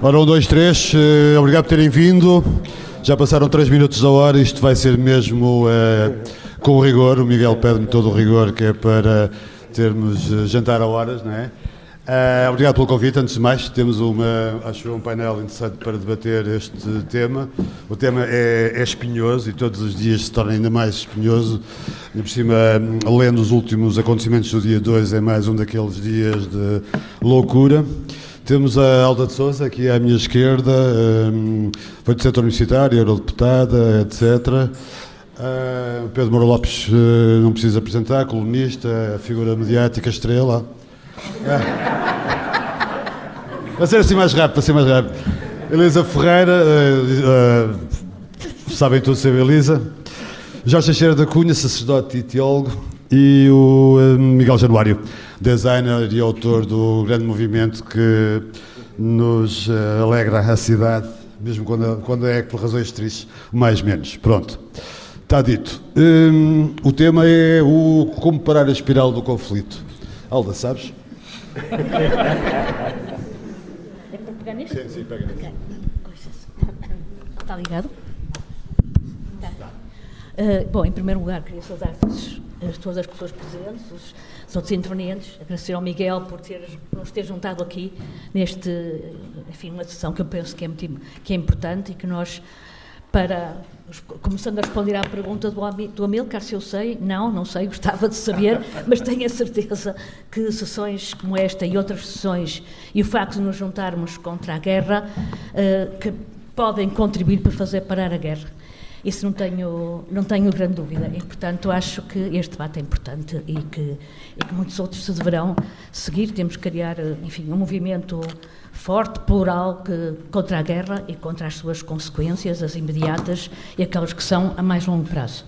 Ora, 1, 2, 3, obrigado por terem vindo. Já passaram 3 minutos da hora, isto vai ser mesmo com rigor. O Miguel pede-me todo o rigor, que é para termos jantar a horas, não é? Obrigado pelo convite. Antes de mais, temos acho um painel interessante para debater este tema. O tema é espinhoso e todos os dias se torna ainda mais espinhoso. E por cima, lendo os últimos acontecimentos do dia 2, é mais um daqueles dias de loucura. Temos a Alda de Sousa, aqui à minha esquerda, foi do setor universitário, eurodeputada, etc. Pedro Moura Lopes, não preciso apresentar, colunista, figura mediática, estrela. Vai ser assim mais rápido, Elisa Ferreira, sabem todos ser Elisa. Jorge Teixeira da Cunha, sacerdote e teólogo. E o Miguel Januário, designer e autor do grande movimento que nos alegra a cidade, mesmo quando é por razões tristes, mais menos. Pronto, está dito. O tema é como parar a espiral do conflito. Alda, sabes? É para pegar nisto? Sim, pega nisto. Okay. Está ligado? Tá. Bom, em primeiro lugar, queria saudar-vos todas as pessoas presentes, os outros intervenientes, agradecer ao Miguel por nos ter juntado aqui uma sessão que eu penso que é importante e que nós, começando a responder à pergunta do Amilcar, se eu sei, não sei, gostava de saber, mas tenho a certeza que sessões como esta e outras sessões e o facto de nos juntarmos contra a guerra que podem contribuir para fazer parar a guerra. Isso não tenho grande dúvida e, portanto, acho que este debate é importante e que muitos outros se deverão seguir. Temos que criar, um movimento forte, plural, contra a guerra e contra as suas consequências, as imediatas e aquelas que são a mais longo prazo.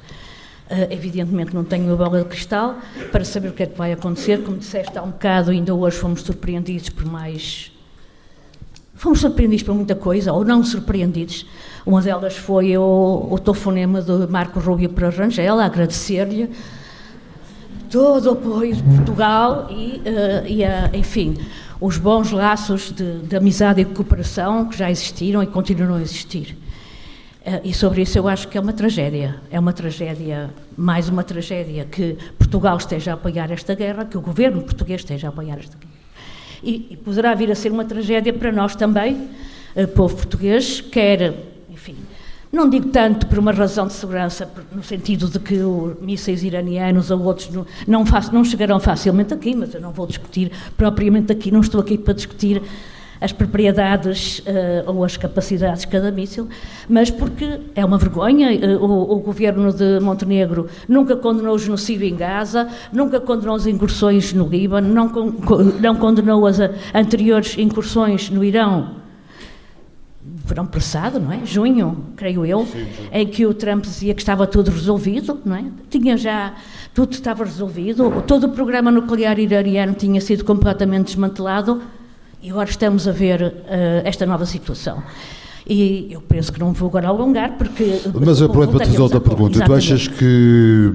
Evidentemente não tenho a bola de cristal para saber o que é que vai acontecer. Como disseste há um bocado, ainda hoje fomos surpreendidos por muita coisa, ou não surpreendidos. Uma delas foi o telefonema de Marco Rubio para Rangel, a agradecer-lhe todo o apoio de Portugal e os bons laços de amizade e de cooperação que já existiram e continuam a existir. E sobre isso eu acho que é uma tragédia, mais uma tragédia que Portugal esteja a apoiar esta guerra, que o governo português esteja a apoiar esta guerra. E poderá vir a ser uma tragédia para nós também, povo português, não digo tanto por uma razão de segurança, no sentido de que os mísseis iranianos ou outros não chegarão facilmente aqui, mas eu não vou discutir propriamente aqui, não estou aqui para discutir as propriedades ou as capacidades de cada míssil, mas porque é uma vergonha. O governo de Montenegro nunca condenou o genocídio em Gaza, nunca condenou as incursões no Líbano, não condenou as anteriores incursões no Irão. Verão passado, não é? Junho, creio eu, sim. Em que o Trump dizia que estava tudo resolvido, não é? Tudo estava resolvido, todo o programa nuclear iraniano tinha sido completamente desmantelado e agora estamos a ver esta nova situação. E eu penso que não vou agora alongar, porque... Mas eu aproveito para te fazer outra pergunta. Exatamente. Tu achas que,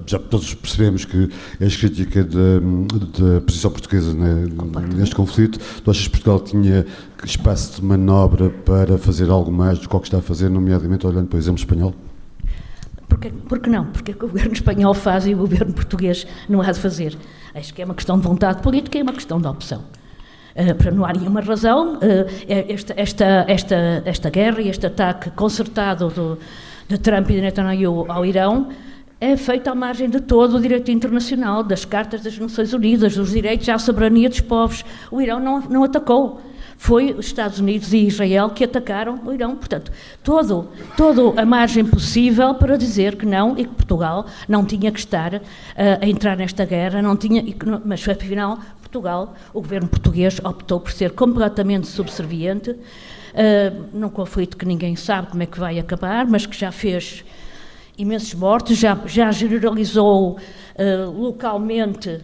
já todos percebemos que és crítica da posição portuguesa, né, neste conflito, tu achas que Portugal tinha espaço de manobra para fazer algo mais do que o que está a fazer, nomeadamente olhando para o exemplo espanhol? Porque não? Porque o governo espanhol faz e o governo português não há de fazer. Acho que é uma questão de vontade política e é uma questão de opção. Para não há nenhuma razão, esta guerra e este ataque concertado de Trump e de Netanyahu ao Irão é feito à margem de todo o direito internacional, das cartas das Nações Unidas, dos direitos à soberania dos povos. O Irão não atacou. Foi os Estados Unidos e Israel que atacaram o Irão. Portanto, toda a margem possível para dizer que não e que Portugal não tinha que estar a entrar nesta guerra, mas afinal Portugal, o governo português optou por ser completamente subserviente num conflito que ninguém sabe como é que vai acabar, mas que já fez imensos mortos, já generalizou localmente,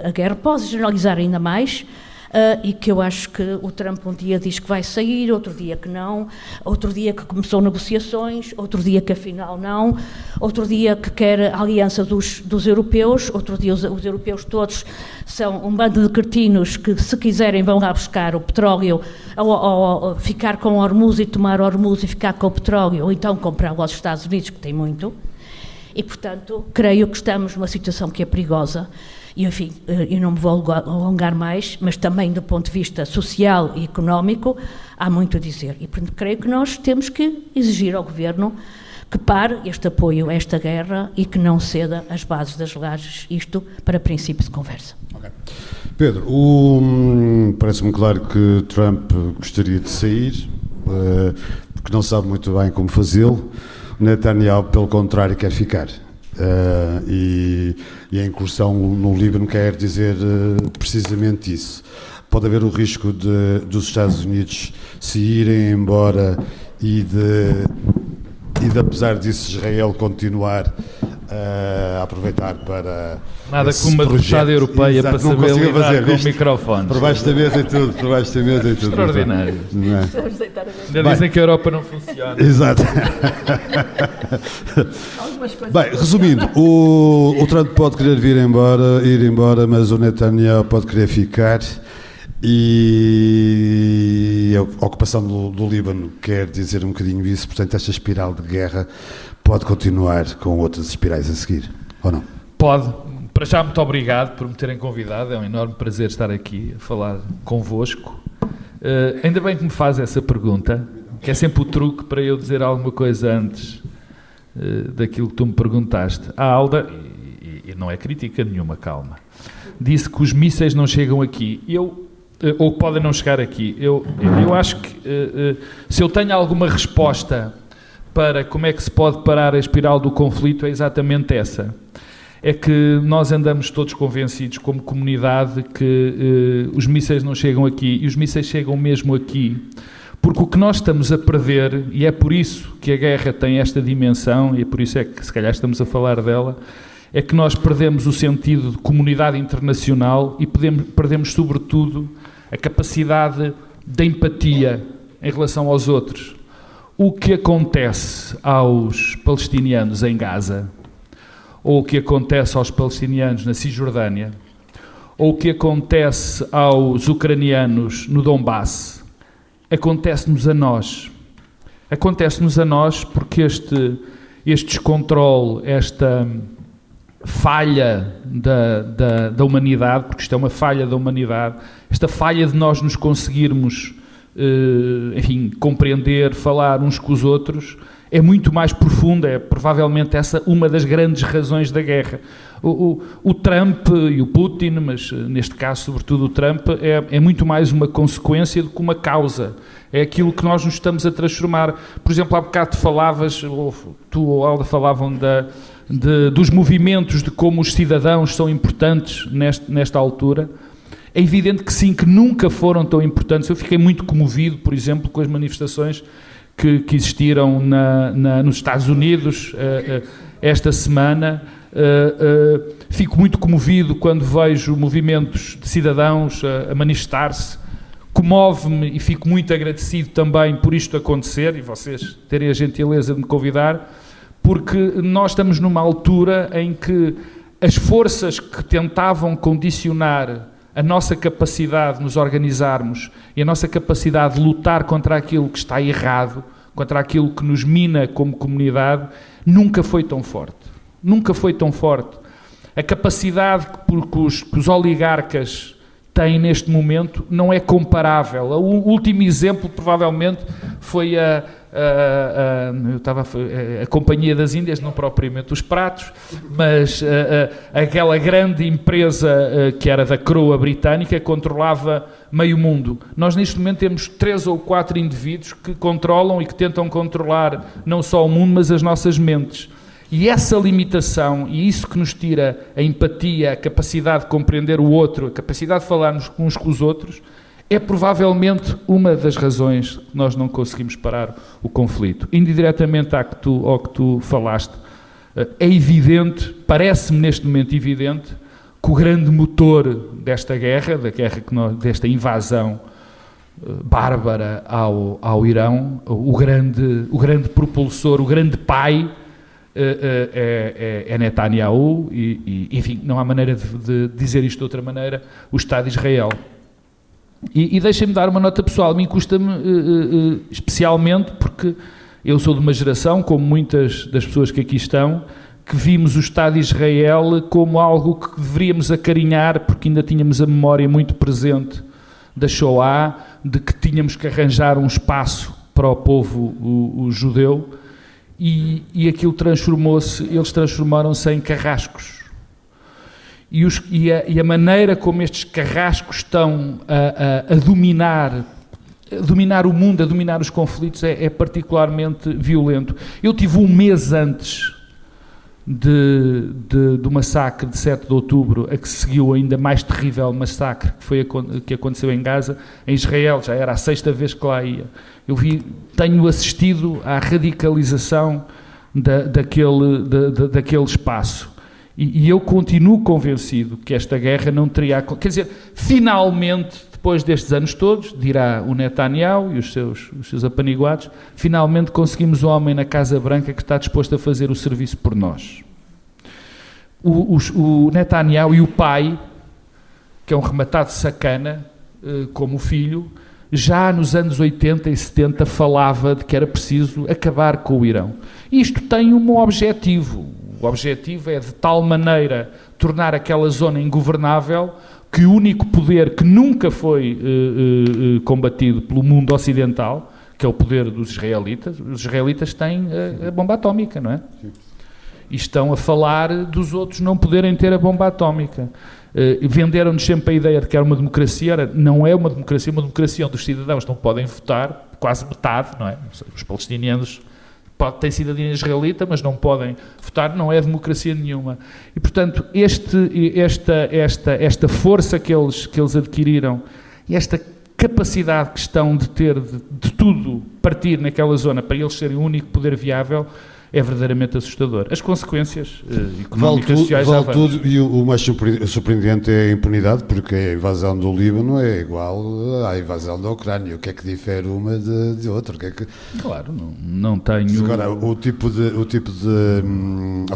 a guerra, pode generalizar ainda mais. e que eu acho que o Trump um dia diz que vai sair, outro dia que não, outro dia que começou negociações, outro dia que afinal não, outro dia que quer a aliança dos europeus, outro dia os europeus todos são um bando de cretinos que, se quiserem, vão lá buscar o petróleo, ou ficar com Hormuz e tomar Hormuz e ficar com o petróleo, ou então comprar aos Estados Unidos, que tem muito. E, portanto, creio que estamos numa situação que é perigosa. E, enfim, eu não me vou alongar mais, mas também do ponto de vista social e económico há muito a dizer. E, portanto, creio que nós temos que exigir ao Governo que pare este apoio a esta guerra e que não ceda as bases das lajes, isto para princípio de conversa. Okay. Pedro, parece-me claro que Trump gostaria de sair, porque não sabe muito bem como fazê-lo. Netanyahu, pelo contrário, quer ficar. E a incursão no Líbano quer dizer precisamente isso. Pode haver o risco dos Estados Unidos se irem embora e apesar disso, Israel continuar a aproveitar para... Nada como uma deputada europeia para saber lidar com microfones. Por baixo da mesa e tudo, Extraordinário. É? Ainda dizem que a Europa não funciona. Exato. Bem, resumindo, o Trump pode querer ir embora, mas o Netanyahu pode querer ficar. E a ocupação do Líbano quer dizer um bocadinho isso, portanto esta espiral de guerra pode continuar com outras espirais a seguir, ou não? Pode. Para já, muito obrigado por me terem convidado, é um enorme prazer estar aqui a falar convosco. Ainda bem que me faz essa pergunta, que é sempre o truque para eu dizer alguma coisa antes daquilo que tu me perguntaste. A Alda, e não é crítica nenhuma, calma, disse que os mísseis não chegam aqui. Ou podem não chegar aqui. Eu acho que se eu tenho alguma resposta para como é que se pode parar a espiral do conflito, é exatamente essa. É que nós andamos todos convencidos como comunidade que os mísseis não chegam aqui, e os mísseis chegam mesmo aqui, porque o que nós estamos a perder, e é por isso que a guerra tem esta dimensão, e é por isso é que se calhar estamos a falar dela, é que nós perdemos o sentido de comunidade internacional e perdemos sobretudo a capacidade de empatia em relação aos outros. O que acontece aos palestinianos em Gaza, ou o que acontece aos palestinianos na Cisjordânia, ou o que acontece aos ucranianos no Donbass, acontece-nos a nós. Acontece-nos a nós porque este descontrole, esta falha da humanidade, porque isto é uma falha da humanidade, esta falha de nós nos conseguirmos, compreender, falar uns com os outros, é muito mais profunda, é provavelmente essa uma das grandes razões da guerra. O Trump e o Putin, mas neste caso sobretudo o Trump, é muito mais uma consequência do que uma causa. É aquilo que nós nos estamos a transformar. Por exemplo, há bocado falavas, ou tu ou Alda falavam dos movimentos, de como os cidadãos são importantes nesta altura. É evidente que sim, que nunca foram tão importantes. Eu fiquei muito comovido, por exemplo, com as manifestações que existiram nos Estados Unidos esta semana. Fico muito comovido quando vejo movimentos de cidadãos a manifestar-se. Comove-me e fico muito agradecido também por isto acontecer e vocês terem a gentileza de me convidar, porque nós estamos numa altura em que as forças que tentavam condicionar a nossa capacidade de nos organizarmos e a nossa capacidade de lutar contra aquilo que está errado, contra aquilo que nos mina como comunidade, nunca foi tão forte. Nunca foi tão forte. A capacidade que os oligarcas têm neste momento não é comparável. O último exemplo, provavelmente, foi a Companhia das Índias, não propriamente os pratos, mas aquela grande empresa que era da coroa britânica, controlava meio mundo. Nós neste momento temos 3 ou 4 indivíduos que controlam e que tentam controlar não só o mundo, mas as nossas mentes. E essa limitação, e isso que nos tira a empatia, a capacidade de compreender o outro, a capacidade de falarmos uns com os outros, é provavelmente uma das razões que nós não conseguimos parar o conflito. Indiretamente ao que tu falaste, é evidente, parece-me neste momento evidente, que o grande motor desta guerra, desta invasão bárbara ao Irão, o grande propulsor, o grande pai é Netanyahu e, enfim, não há maneira de dizer isto de outra maneira, o Estado de Israel. E deixem-me dar uma nota pessoal, a mim custa-me especialmente porque eu sou de uma geração, como muitas das pessoas que aqui estão, que vimos o Estado de Israel como algo que deveríamos acarinhar porque ainda tínhamos a memória muito presente da Shoah, de que tínhamos que arranjar um espaço para o povo o judeu, e aquilo eles transformaram-se em carrascos. E a maneira como estes carrascos estão a dominar o mundo, a dominar os conflitos, é particularmente violento. Eu tive um mês antes do massacre de 7 de outubro, a que seguiu ainda mais terrível massacre que aconteceu em Gaza, em Israel, já era a 6ª vez que lá ia. Tenho assistido à radicalização daquele espaço. E eu continuo convencido que esta guerra não teria... Quer dizer, finalmente, depois destes anos todos, dirá o Netanyahu e os seus apaniguados, finalmente conseguimos um homem na Casa Branca que está disposto a fazer o serviço por nós. O Netanyahu e o pai, que é um rematado sacana, como o filho, já nos anos 80 e 70 falava de que era preciso acabar com o Irão. Isto tem um objetivo. O objetivo é de tal maneira tornar aquela zona ingovernável que o único poder que nunca foi combatido pelo mundo ocidental, que é o poder dos israelitas, os israelitas têm a bomba atómica, não é? Sim. E estão a falar dos outros não poderem ter a bomba atómica. Venderam-nos sempre a ideia de que era uma democracia. Não é uma democracia onde os cidadãos não podem votar, quase metade, não é? Os palestinianos têm cidadania israelita, mas não podem votar, não é democracia nenhuma. E, portanto, esta força que eles adquiriram e esta capacidade que estão de ter de tudo partir naquela zona para eles serem o único poder viável é verdadeiramente assustador. As consequências económicas e sociais já vamos. Tudo, e o mais surpreendente é a impunidade, porque a invasão do Líbano é igual à invasão da Ucrânia. O que é que difere uma de outra? O que é que... Claro, não tenho... Agora, o tipo de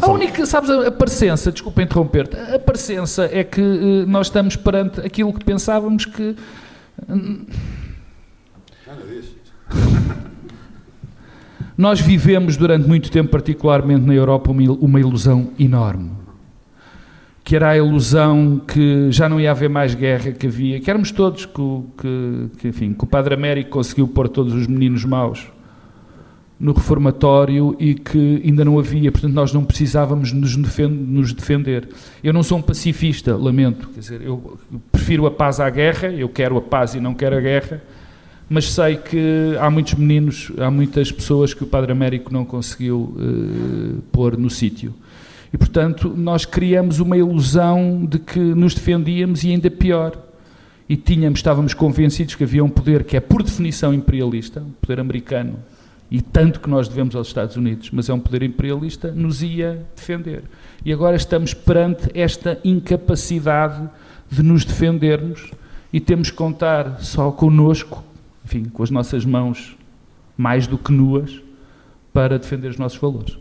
única, sabes, a parecença, desculpa interromper-te, a parecença é que nós estamos perante aquilo que pensávamos que... Nada disso. Nós vivemos durante muito tempo, particularmente na Europa, uma ilusão enorme, que era a ilusão que já não ia haver mais guerra que havia, que éramos todos, que o Padre Américo conseguiu pôr todos os meninos maus no reformatório e que ainda não havia, portanto nós não precisávamos nos defender. Eu não sou um pacifista, lamento, quer dizer, eu prefiro a paz à guerra, eu quero a paz e não quero a guerra, mas sei que há muitos meninos, há muitas pessoas que o Padre Américo não conseguiu pôr no sítio. E, portanto, nós criamos uma ilusão de que nos defendíamos e ainda pior. E estávamos convencidos que havia um poder que é, por definição, imperialista, um poder americano, e tanto que nós devemos aos Estados Unidos, mas é um poder imperialista, nos ia defender. E agora estamos perante esta incapacidade de nos defendermos e temos que contar só connosco, enfim, com as nossas mãos mais do que nuas, para defender os nossos valores.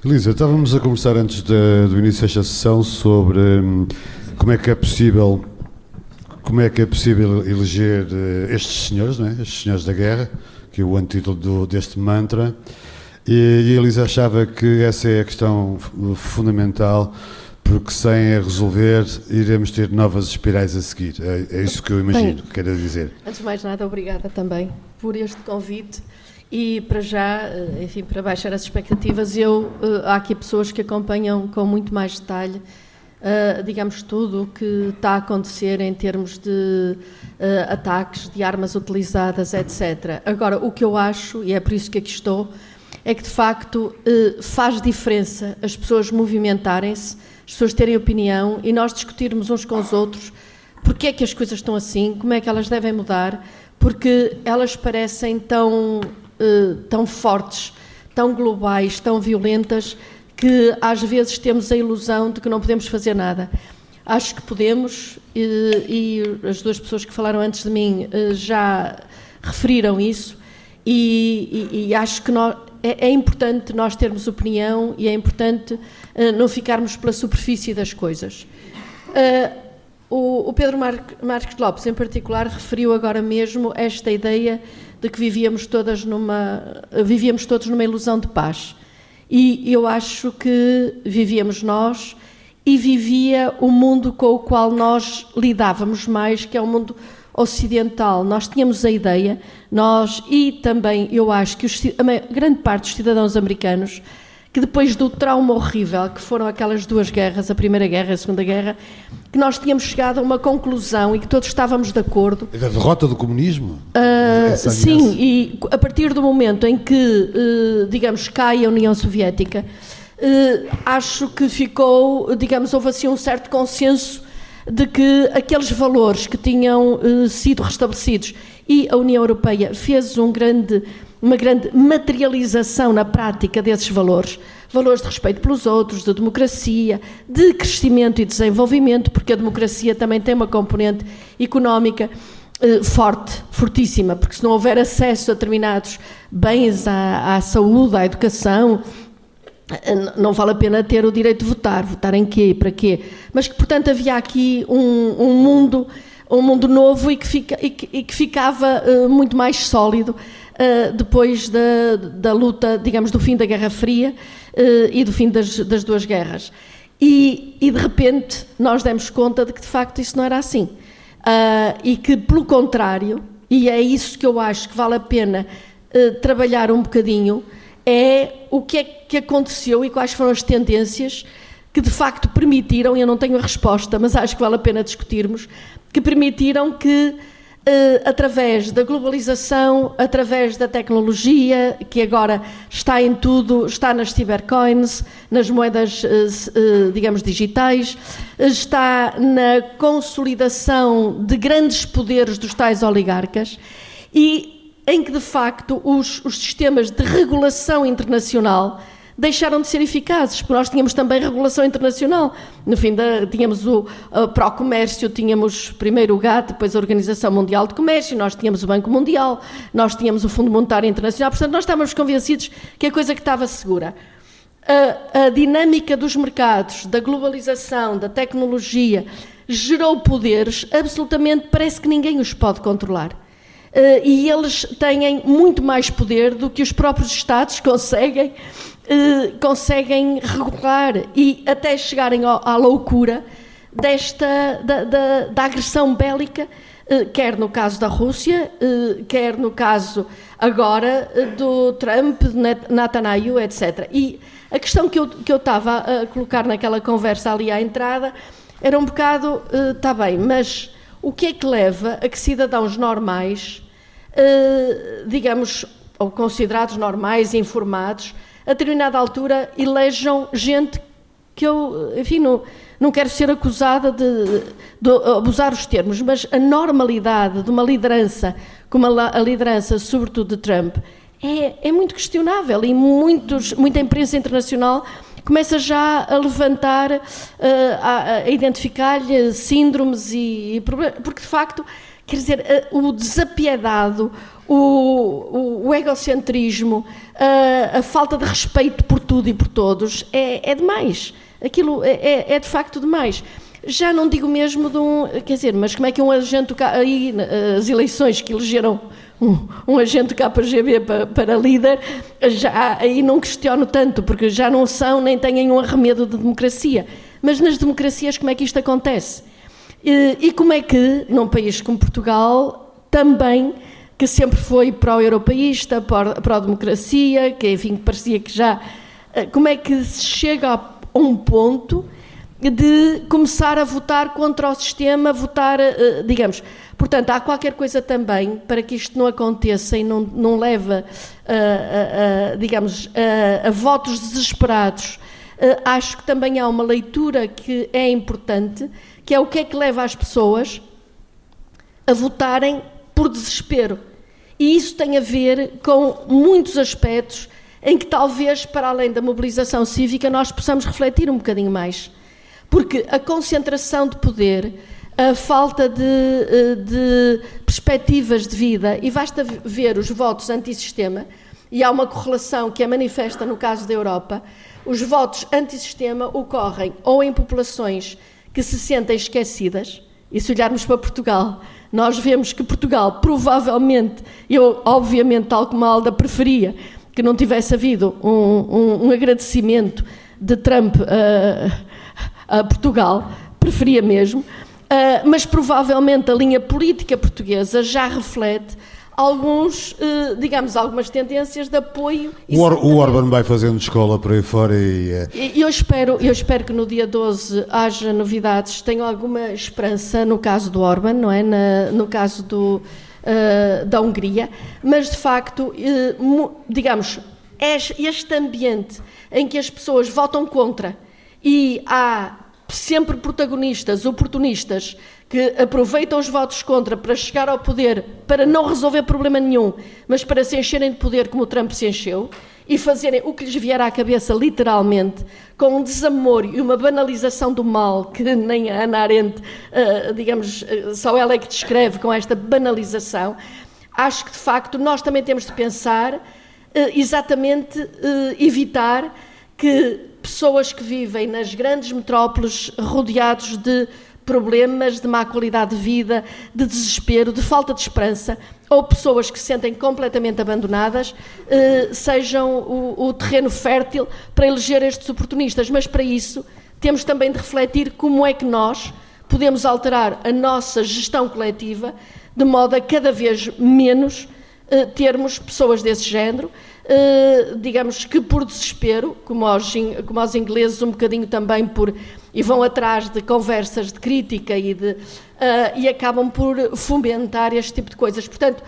Elisa, estávamos a conversar antes do início desta sessão sobre como é que é possível eleger estes senhores, não é? Estes senhores da guerra, que é o antídoto deste mantra, e a Elisa achava que essa é a questão fundamental, porque sem a resolver iremos ter novas espirais a seguir. É isso que eu imagino, que quero dizer. Antes de mais nada, obrigada também por este convite e para já, enfim, para baixar as expectativas, há aqui pessoas que acompanham com muito mais detalhe, digamos, tudo o que está a acontecer em termos de ataques, de armas utilizadas, etc. Agora, o que eu acho, e é por isso que aqui estou, é que de facto faz diferença as pessoas movimentarem-se, as pessoas terem opinião e nós discutirmos uns com os outros porque é que as coisas estão assim, como é que elas devem mudar, porque elas parecem tão fortes, tão globais, tão violentas, que às vezes temos a ilusão de que não podemos fazer nada. acho que podemos, e as duas pessoas que falaram antes de mim já referiram isso, e acho que é importante nós termos opinião e é importante não ficarmos pela superfície das coisas. O Pedro Marques Lopes, em particular, referiu agora mesmo esta ideia de que vivíamos todos numa ilusão de paz. E eu acho que vivíamos nós e vivia o mundo com o qual nós lidávamos mais, que é o mundo ocidental. Nós tínhamos a ideia, e também eu acho que a grande parte dos cidadãos americanos, que depois do trauma horrível que foram aquelas duas guerras, a Primeira Guerra e a Segunda Guerra, que nós tínhamos chegado a uma conclusão e que todos estávamos de acordo. E da derrota do comunismo? Sim, e a partir do momento em que, digamos, cai a União Soviética, acho que houve assim um certo consenso de que aqueles valores que tinham sido restabelecidos, e a União Europeia fez uma grande materialização na prática desses valores de respeito pelos outros, de democracia, de crescimento e desenvolvimento, porque a democracia também tem uma componente económica fortíssima, porque se não houver acesso a determinados bens, à saúde, à educação, não vale a pena ter o direito de votar em quê, para quê? Mas que, portanto, havia aqui um mundo novo e que ficava muito mais sólido depois da luta, digamos, do fim da Guerra Fria e do fim das duas guerras. E de repente nós demos conta de que de facto isso não era assim. E que, pelo contrário, e é isso que eu acho que vale a pena trabalhar um bocadinho, é o que é que aconteceu e quais foram as tendências que de facto permitiram, e eu não tenho a resposta, mas acho que vale a pena discutirmos, que permitiram que, através da globalização, através da tecnologia, que agora está em tudo, está nas cybercoins, nas moedas, digamos, digitais, está na consolidação de grandes poderes dos tais oligarcas, e em que, de facto, os sistemas de regulação internacional deixaram de ser eficazes, porque nós tínhamos também regulação internacional. No fim, tínhamos o Procomércio, tínhamos primeiro o GATT, depois a Organização Mundial de Comércio, nós tínhamos o Banco Mundial, nós tínhamos o Fundo Monetário Internacional, portanto, nós estávamos convencidos que a coisa que estava segura. A dinâmica dos mercados, da globalização, da tecnologia, gerou poderes absolutamente, parece que ninguém os pode controlar. E eles têm muito mais poder do que os próprios Estados conseguem regular, e até chegarem à loucura da agressão bélica, quer no caso da Rússia, quer no caso agora do Trump, Netanyahu, etc. E a questão que eu estava a colocar naquela conversa ali à entrada era um bocado, está bem, mas o que é que leva a que cidadãos normais, digamos, ou considerados normais, informados, a determinada altura elejam gente que eu, enfim, não quero ser acusada de abusar os termos, mas a normalidade de uma liderança, como a liderança, sobretudo de Trump, é muito questionável, e muita imprensa internacional começa já a levantar, a identificar-lhe síndromes e problemas, porque de facto, quer dizer, o desapiedado, o egocentrismo, a falta de respeito por tudo e por todos é demais. Aquilo é de facto demais. Já não digo mesmo quer dizer, mas como é que um agente, aí as eleições que elegeram um agente do KGB para líder, já aí não questiono tanto, porque já não são, nem têm um arremedo de democracia. Mas nas democracias como é que isto acontece? E como é que, num país como Portugal, também, que sempre foi pró-europeísta, pró-democracia, que enfim parecia que já... Como é que se chega a um ponto de começar a votar contra o sistema, digamos... Portanto, há qualquer coisa também para que isto não aconteça e não leve, digamos, a votos desesperados. Acho que também há uma leitura que é importante, que é o que é que leva as pessoas a votarem por desespero. E isso tem a ver com muitos aspectos em que talvez, para além da mobilização cívica, nós possamos refletir um bocadinho mais. Porque a concentração de poder, a falta de perspectivas de vida, e basta ver os votos antissistema, e há uma correlação que é manifesta no caso da Europa, os votos antissistema ocorrem ou em populações que se sentem esquecidas, e se olharmos para Portugal, nós vemos que Portugal provavelmente, eu obviamente tal como a Alda preferia que não tivesse havido um agradecimento de Trump a Portugal, preferia mesmo, mas provavelmente a linha política portuguesa já reflete algumas tendências de apoio. O Orban vai fazendo escola por aí fora e eu espero que no dia 12 haja novidades. Tenho alguma esperança no caso do Orban, não é? No caso da Hungria, mas de facto, este ambiente em que as pessoas votam contra e há sempre protagonistas, oportunistas, que aproveitam os votos contra para chegar ao poder, para não resolver problema nenhum, mas para se encherem de poder como o Trump se encheu, e fazerem o que lhes vier à cabeça, literalmente, com um desamor e uma banalização do mal, que nem a Hannah Arendt, só ela é que descreve com esta banalização. Acho que, de facto, nós também temos de pensar, evitar que pessoas que vivem nas grandes metrópoles, rodeados de problemas de má qualidade de vida, de desespero, de falta de esperança, ou pessoas que se sentem completamente abandonadas, sejam o terreno fértil para eleger estes oportunistas. Mas para isso temos também de refletir como é que nós podemos alterar a nossa gestão coletiva de modo a cada vez menos termos pessoas desse género, digamos que por desespero, como aos ingleses, um bocadinho também e vão atrás de conversas de crítica e acabam por fomentar este tipo de coisas. Portanto,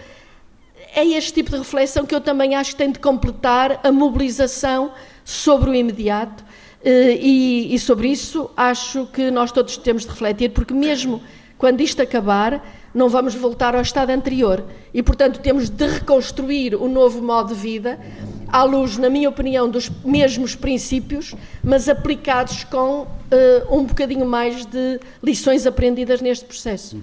é este tipo de reflexão que eu também acho que tem de completar a mobilização sobre o imediato, e sobre isso acho que nós todos temos de refletir, porque mesmo quando isto acabar, não vamos voltar ao estado anterior e, portanto, temos de reconstruir o novo modo de vida à luz, na minha opinião, dos mesmos princípios, mas aplicados com um bocadinho mais de lições aprendidas neste processo.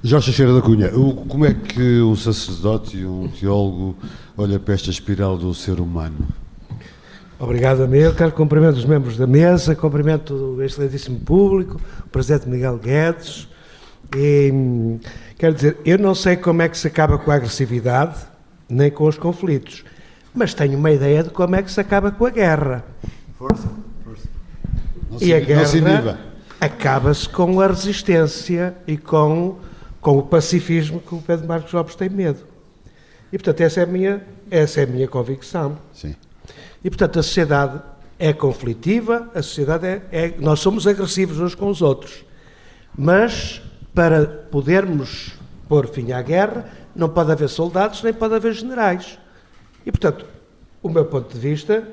Jorge Teixeira da Cunha, como é que um sacerdote e um teólogo olha para esta espiral do ser humano? Obrigado, amigo. Quero cumprimentar os membros da mesa, cumprimento o excelentíssimo público, o presidente Miguel Guedes. E quero dizer, eu não sei como é que se acaba com a agressividade, nem com os conflitos, mas tenho uma ideia de como é que se acaba com a guerra. Força. E a guerra acaba-se com a resistência e com o pacifismo que o Pedro Marcos Lopes tem medo. E, portanto, essa é a minha convicção. Sim. E, portanto, a sociedade é conflitiva, a sociedade nós somos agressivos uns com os outros, mas para podermos pôr fim à guerra, não pode haver soldados, nem pode haver generais. E, portanto, o meu ponto de vista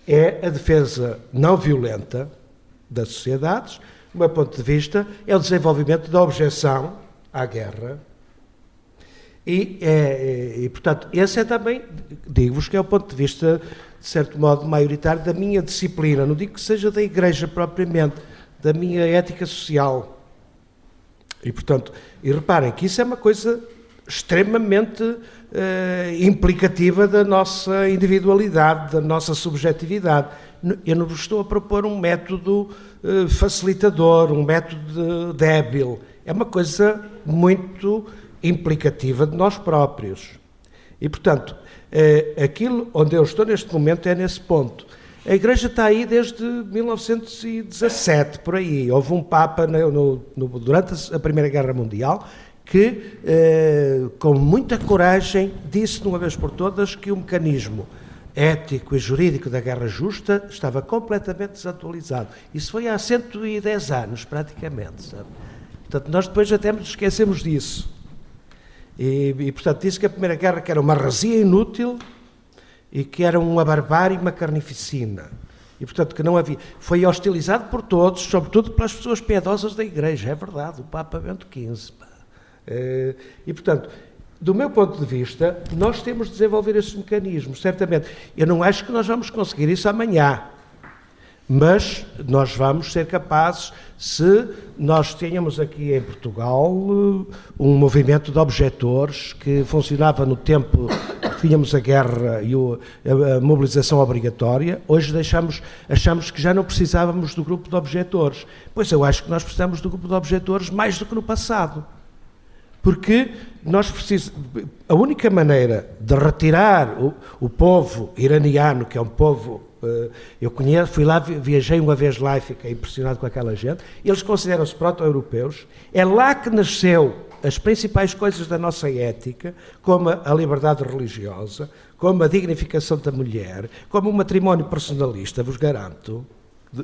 é a defesa não violenta das sociedades, o meu ponto de vista é o desenvolvimento da objeção à guerra. E portanto, esse é também, digo-vos que é o ponto de vista, de certo modo, maioritário da minha disciplina. Não digo que seja da Igreja propriamente, da minha ética social. E, portanto, reparem que isso é uma coisa extremamente implicativa da nossa individualidade, da nossa subjetividade. Eu não vos estou a propor um método facilitador, um método débil. É uma coisa muito implicativa de nós próprios. E, portanto, aquilo onde eu estou neste momento é nesse ponto. A Igreja está aí desde 1917, por aí. Houve um Papa durante a Primeira Guerra Mundial que, com muita coragem, disse de uma vez por todas que o mecanismo ético e jurídico da guerra justa estava completamente desatualizado. Isso foi há 110 anos, praticamente. Sabe? Portanto, nós depois até nos esquecemos disso. E, portanto, disse que a Primeira Guerra que era uma heresia inútil e que era uma barbárie e uma carnificina. E, portanto, que não havia... Foi hostilizado por todos, sobretudo pelas pessoas piedosas da Igreja. É verdade, o Papa Bento XV. E, portanto, do meu ponto de vista, nós temos de desenvolver esses mecanismos, certamente. Eu não acho que nós vamos conseguir isso amanhã. Mas nós vamos ser capazes, se nós tínhamos aqui em Portugal um movimento de objetores que funcionava no tempo que tínhamos a guerra e a mobilização obrigatória, hoje achamos que já não precisávamos do grupo de objetores. Pois eu acho que nós precisamos do grupo de objetores mais do que no passado. Porque a única maneira de retirar o povo iraniano, que é um povo, eu conheço, fui lá, viajei uma vez lá e fiquei impressionado com aquela gente, eles consideram-se proto-europeus, é lá que nasceu as principais coisas da nossa ética, como a liberdade religiosa, como a dignificação da mulher, como o matrimónio personalista, vos garanto,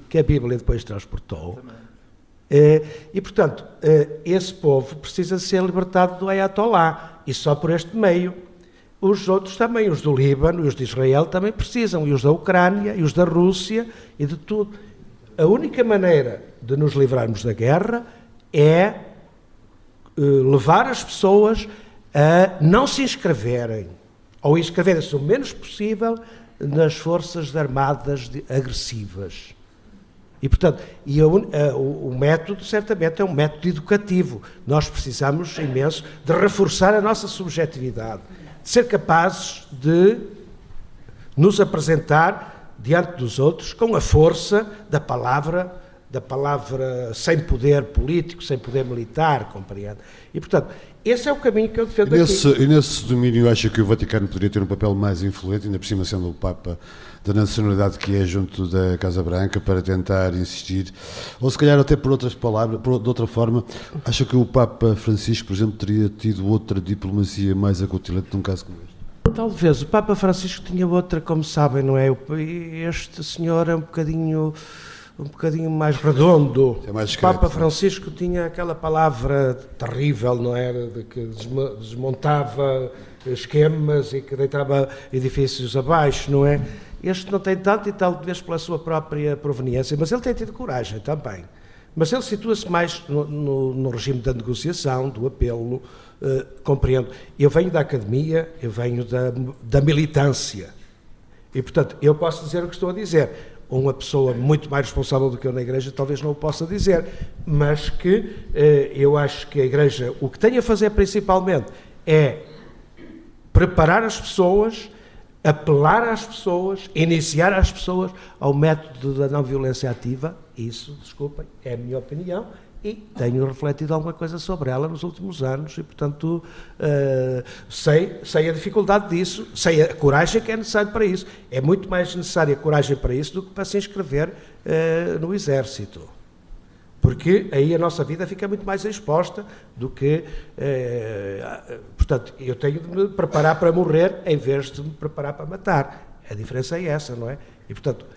que a Bíblia depois transportou. E, portanto, esse povo precisa ser libertado do Ayatollah, e só por este meio. Os outros também, os do Líbano e os de Israel também precisam, e os da Ucrânia, e os da Rússia, e de tudo. A única maneira de nos livrarmos da guerra é levar as pessoas a não se inscreverem, ou inscreverem-se o menos possível nas forças armadas agressivas. E, portanto, o método, certamente, é um método educativo. Nós precisamos imenso de reforçar a nossa subjetividade, de ser capazes de nos apresentar diante dos outros com a força da palavra sem poder político, sem poder militar, compreende? E, portanto, esse é o caminho que eu defendo aqui. E nesse domínio, acho que o Vaticano poderia ter um papel mais influente, ainda por cima sendo o Papa da nacionalidade que é junto da Casa Branca, para tentar insistir, ou se calhar até por outras palavras, de outra forma, acho que o Papa Francisco, por exemplo, teria tido outra diplomacia mais acutilante num caso como este? Talvez. O Papa Francisco tinha outra, como sabem, não é? Este senhor é um bocadinho mais redondo. É mais o Papa Francisco tinha aquela palavra terrível, não era? De que desmontava esquemas e que deitava edifícios abaixo, não é? Este não tem tanto, e talvez pela sua própria proveniência, mas ele tem tido coragem também. Mas ele situa-se mais no regime da negociação, do apelo, compreendo. Eu venho da academia, eu venho da militância. E, portanto, eu posso dizer o que estou a dizer. Uma pessoa muito mais responsável do que eu na Igreja talvez não o possa dizer, mas que eu acho que a Igreja, o que tem a fazer principalmente é preparar as pessoas, apelar às pessoas, iniciar as pessoas ao método da não-violência ativa. Isso, desculpem, é a minha opinião, e tenho refletido alguma coisa sobre ela nos últimos anos, e, portanto, sei a dificuldade disso, sei a coragem que é necessária para isso. É muito mais necessária a coragem para isso do que para se inscrever no Exército. Porque aí a nossa vida fica muito mais exposta do que... portanto, eu tenho de me preparar para morrer em vez de me preparar para matar. A diferença é essa, não é? E, portanto,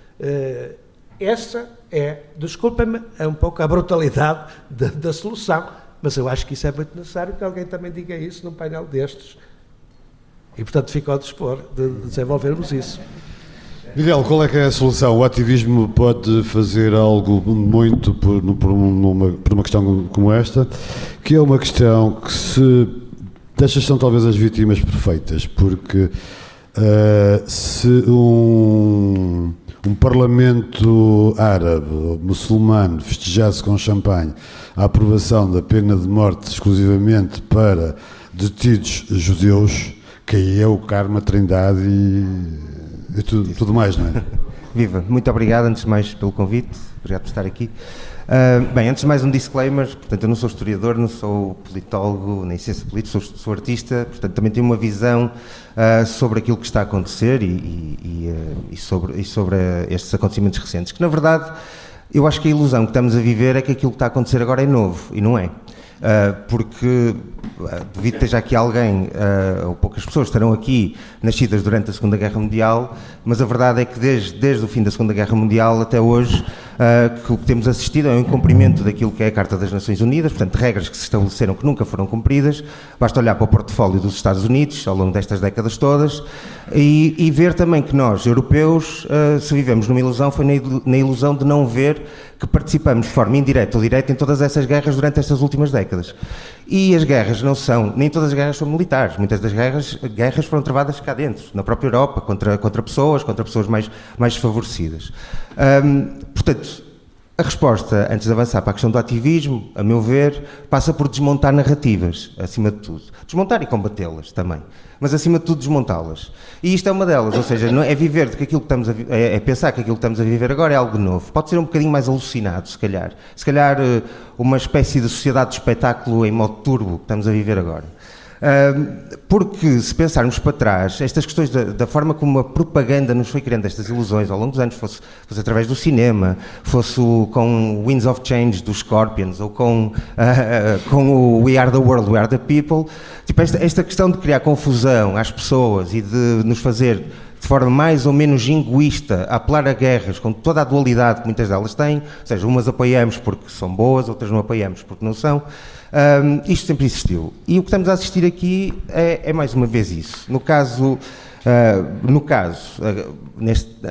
essa é, desculpem-me, é um pouco a brutalidade da solução, mas eu acho que isso é muito necessário que alguém também diga isso num painel destes. E, portanto, fico ao dispor de desenvolvermos isso. Miguel, qual é que é a solução? O ativismo pode fazer algo muito por uma questão como esta, que é uma questão que destas são talvez as vítimas perfeitas, porque se um parlamento árabe ou muçulmano festejasse com champanhe a aprovação da pena de morte exclusivamente para detidos judeus, que aí é o karma, trindade e tudo mais, não é? Viva, muito obrigado, antes de mais, pelo convite, obrigado por estar aqui. Bem, antes de mais um disclaimer, portanto, eu não sou historiador, não sou politólogo, nem ciência política, sou artista, portanto, também tenho uma visão sobre aquilo que está a acontecer e sobre estes acontecimentos recentes, que na verdade, eu acho que a ilusão que estamos a viver é que aquilo que está a acontecer agora é novo, e não é. Porque devido que esteja aqui alguém, ou poucas pessoas estarão aqui nascidas durante a Segunda Guerra Mundial, mas a verdade é que desde o fim da Segunda Guerra Mundial até hoje, que o que temos assistido é um incumprimento daquilo que é a Carta das Nações Unidas, portanto regras que se estabeleceram que nunca foram cumpridas. Basta olhar para o portfólio dos Estados Unidos ao longo destas décadas todas e ver também que nós, europeus, se vivemos numa ilusão, foi na ilusão de não ver que participamos de forma indireta ou direta em todas essas guerras durante estas últimas décadas. E as guerras não são, nem todas as guerras são militares, muitas das guerras foram travadas cá dentro, na própria Europa, contra pessoas mais desfavorecidas. Portanto, portanto, a resposta, antes de avançar para a questão do ativismo, a meu ver, passa por desmontar narrativas, acima de tudo. Desmontar e combatê-las também, mas acima de tudo desmontá-las. E isto é uma delas, ou seja, não é viver de que aquilo que estamos é pensar que aquilo que estamos a viver agora é algo novo. Pode ser um bocadinho mais alucinado, se calhar. Se calhar uma espécie de sociedade de espetáculo em modo turbo que estamos a viver agora. Porque se pensarmos para trás, estas questões da forma como a propaganda nos foi criando estas ilusões ao longo dos anos, fosse através do cinema, fosse com Winds of Change dos Scorpions, ou com o We Are the World, We Are the People, tipo, esta questão de criar confusão às pessoas e de nos fazer de forma mais ou menos jingoísta a apelar a guerras com toda a dualidade que muitas delas têm, ou seja, umas apoiamos porque são boas, outras não apoiamos porque não são. Isto sempre existiu. E o que estamos a assistir aqui é mais uma vez isso. No caso,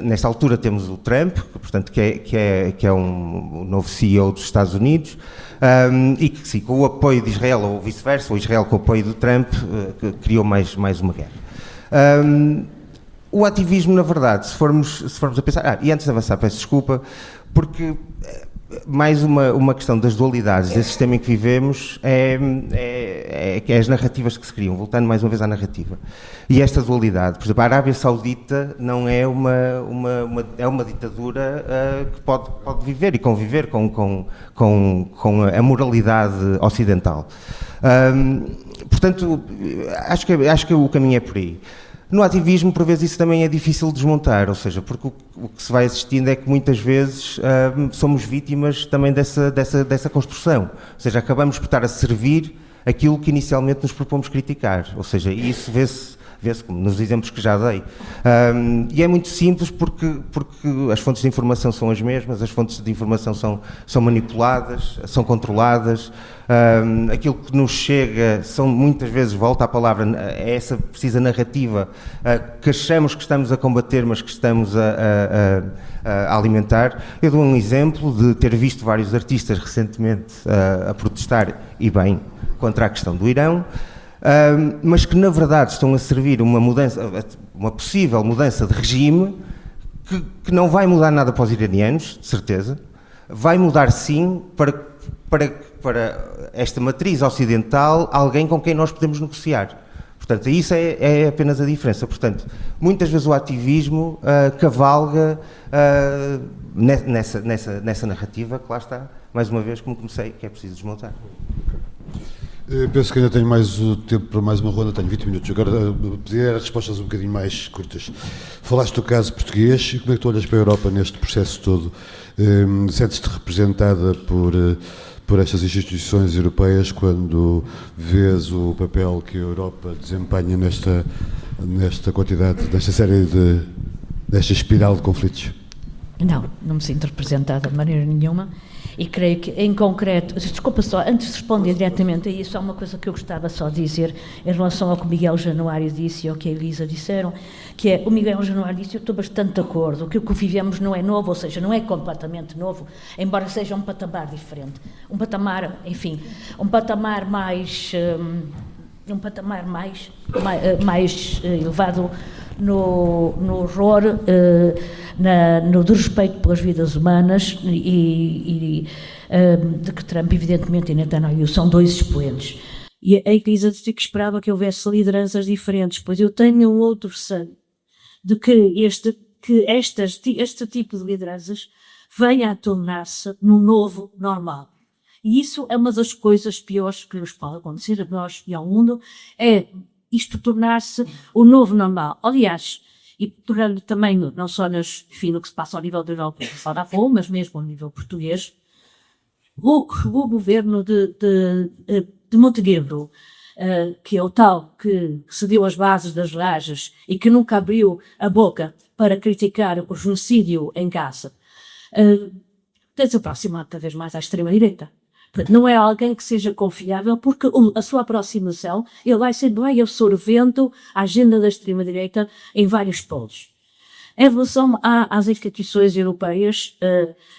nesta altura temos o Trump, portanto, que é um novo CEO dos Estados Unidos, e que, sim, com o apoio de Israel, ou vice-versa, ou Israel com o apoio do Trump, criou mais uma guerra. O ativismo, na verdade, se formos a pensar... e antes de avançar, peço desculpa, porque... mais uma questão das dualidades desse sistema em que vivemos é as narrativas que se criam, voltando mais uma vez à narrativa. E esta dualidade, por exemplo, a Arábia Saudita não é uma ditadura que pode viver e conviver com a moralidade ocidental. Portanto, acho que o caminho é por aí. No ativismo, por vezes, isso também é difícil de desmontar, ou seja, porque o que se vai assistindo é que muitas vezes somos vítimas também dessa construção, ou seja, acabamos por estar a servir aquilo que inicialmente nos propomos criticar, ou seja, isso vê-se nos exemplos que já dei. E é muito simples porque as fontes de informação são as mesmas, as fontes de informação são manipuladas, são controladas, aquilo que nos chega são muitas vezes, volta à palavra, é essa precisa narrativa que achamos que estamos a combater, mas que estamos a alimentar. Eu dou um exemplo de ter visto vários artistas recentemente a protestar, e bem, contra a questão do Irão, mas que na verdade estão a servir uma possível mudança de regime que não vai mudar nada para os iranianos, de certeza, vai mudar sim para esta matriz ocidental alguém com quem nós podemos negociar. Portanto, isso é apenas a diferença. Portanto, muitas vezes o ativismo cavalga nessa narrativa que lá está, mais uma vez, como comecei, que é preciso desmontar. Penso que ainda tenho mais o tempo para mais uma ronda, tenho 20 minutos. Agora pedir respostas um bocadinho mais curtas. Falaste do caso português e como é que tu olhas para a Europa neste processo todo? Sentes-te representada por estas instituições europeias quando vês o papel que a Europa desempenha nesta quantidade, nesta espiral de conflitos? Não me sinto representada de maneira nenhuma. E creio que, em concreto, desculpa só, antes de responder diretamente a isso, há uma coisa que eu gostava só de dizer em relação ao que o Miguel Januário disse e ao que a Elisa disseram, que é, o Miguel Januário disse, eu estou bastante de acordo, que o que vivemos não é novo, ou seja, não é completamente novo, embora seja um patamar diferente. Um patamar, enfim, um patamar mais elevado no horror, no desrespeito pelas vidas humanas e de que Trump, evidentemente, e Netanyahu são dois expoentes. E a Elisa disse que esperava que houvesse lideranças diferentes, pois eu tenho um outro receio de que este tipo de lideranças venha a tornar-se num novo normal. E isso é uma das coisas piores que nos pode acontecer a nós e ao mundo, é isto tornar-se o novo normal. Aliás, e tornando também, não só no que se passa ao nível da Europa, só da FOM, mas mesmo ao nível português, o governo de Montenegro, que é o tal que cedeu as bases das lajes e que nunca abriu a boca para criticar o genocídio em Gaza, tem-se aproximado cada vez mais à extrema-direita. Não é alguém que seja confiável, porque a sua aproximação, ele vai sendo bem absorvendo a agenda da extrema-direita em vários polos. Em relação às instituições europeias,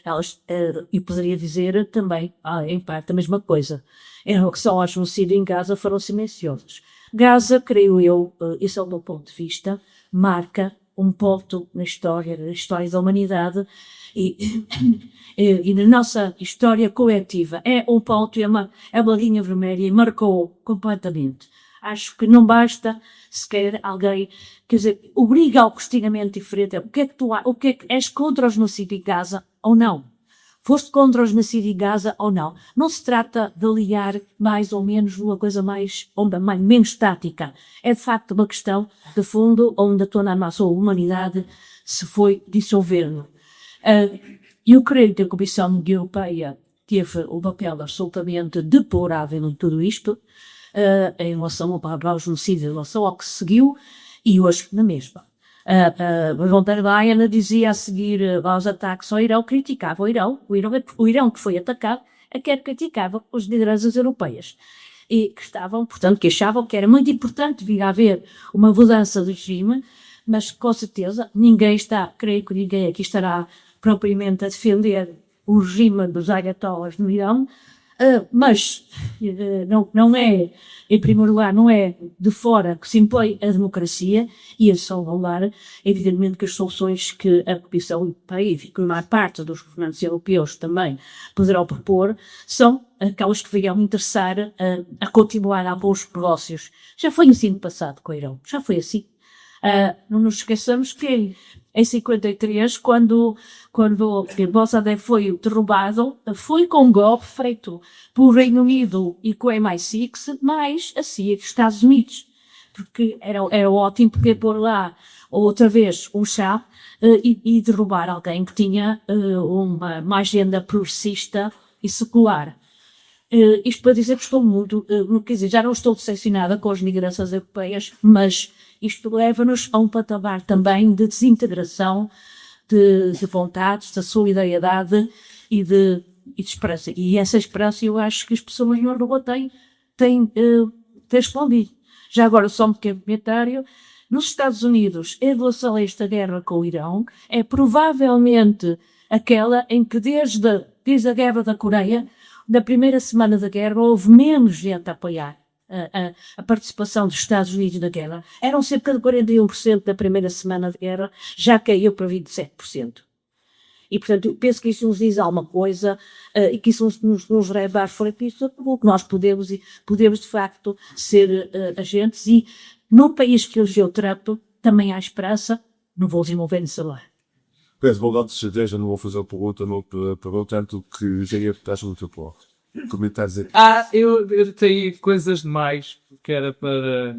elas, eu poderia dizer também, em parte, a mesma coisa. Em relação ao genocídio em Gaza, foram silenciosas. Gaza, creio eu, esse é o meu ponto de vista, marca um ponto na história da humanidade e na nossa história coletiva. É um ponto, é uma linha vermelha e marcou completamente. Acho que não basta sequer alguém, quer dizer, obriga ao questionamento diferente. O que é que és contra o genocídio em Gaza ou não? Foste contra o genocídio em Gaza ou não? Não se trata de ligar mais ou menos uma coisa mais ou menos estática. É de facto uma questão de fundo onde toda a nossa humanidade se foi dissolvendo. Eu creio que a Comissão Europeia teve um papel absolutamente deplorável em tudo isto, em relação ao genocídio, em relação ao que se seguiu, e hoje na mesma. A von der Leyen dizia a seguir aos ataques ao Irão, criticava o Irão que foi atacado, criticava as lideranças europeias. E que estavam, portanto, que achavam que era muito importante vir a haver uma mudança do regime, mas com certeza creio que ninguém aqui estará propriamente a defender o regime dos ayatollahs no Irão, mas não é, em primeiro lugar, não é de fora que se impõe a democracia e a salvaguardar, evidentemente que as soluções que a Comissão Europeia e que a maior parte dos governantes europeus também poderão propor são aquelas que venham interessar a continuar a bons negócios. Já foi assim no passado com o Irão, já foi assim. Não nos esqueçamos que em 53, quando Mossadegh foi derrubado, foi com um golpe feito pelo Reino Unido e com o MI6, mais a CIA dos Estados Unidos. Porque era ótimo poder pôr lá outra vez um chá e derrubar alguém que tinha uma agenda progressista e secular. Isto para dizer que estou muito, quer dizer, já não estou decepcionada com as lideranças europeias, mas isto leva-nos a um patamar também de desintegração, de vontades, de solidariedade e de esperança. E essa esperança eu acho que as pessoas no Lisboa têm respondido. Já agora só um pequeno comentário. Nos Estados Unidos, em relação a esta guerra com o Irão, é provavelmente aquela em que desde a guerra da Coreia, na primeira semana da guerra, houve menos gente a apoiar a participação dos Estados Unidos na guerra. Eram cerca de 41% da primeira semana de guerra, já caiu para 27%. E, portanto, eu penso que isso nos diz alguma coisa e que isso nos leva à frente que nós podemos, de facto, ser agentes. E num país que elegeu Trump, também há esperança. Não vou desenvolver nessa lá. Peço vontade de certeza, não vou fazer a pergunta, não tanto que já ia estar no teu plano. Comentários aqui. Eu tenho coisas demais que era para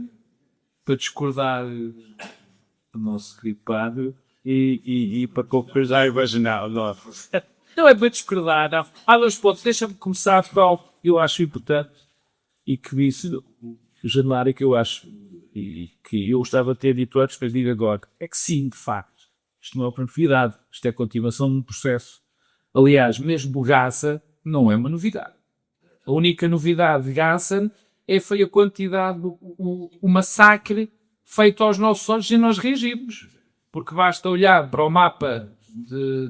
discordar do nosso querido padre e para concordar. Não é para discordar, não. Há dois pontos. Deixa-me começar com o que eu acho importante e que disse o Januário, que eu acho e que eu gostava de ter dito antes, mas digo agora. É que sim, de facto, isto não é uma novidade. Isto é a continuação de um processo. Aliás, mesmo Gaza não é uma novidade. A única novidade de Gaza foi a quantidade, o massacre feito aos nossos olhos e nós reagimos. Porque basta olhar para o mapa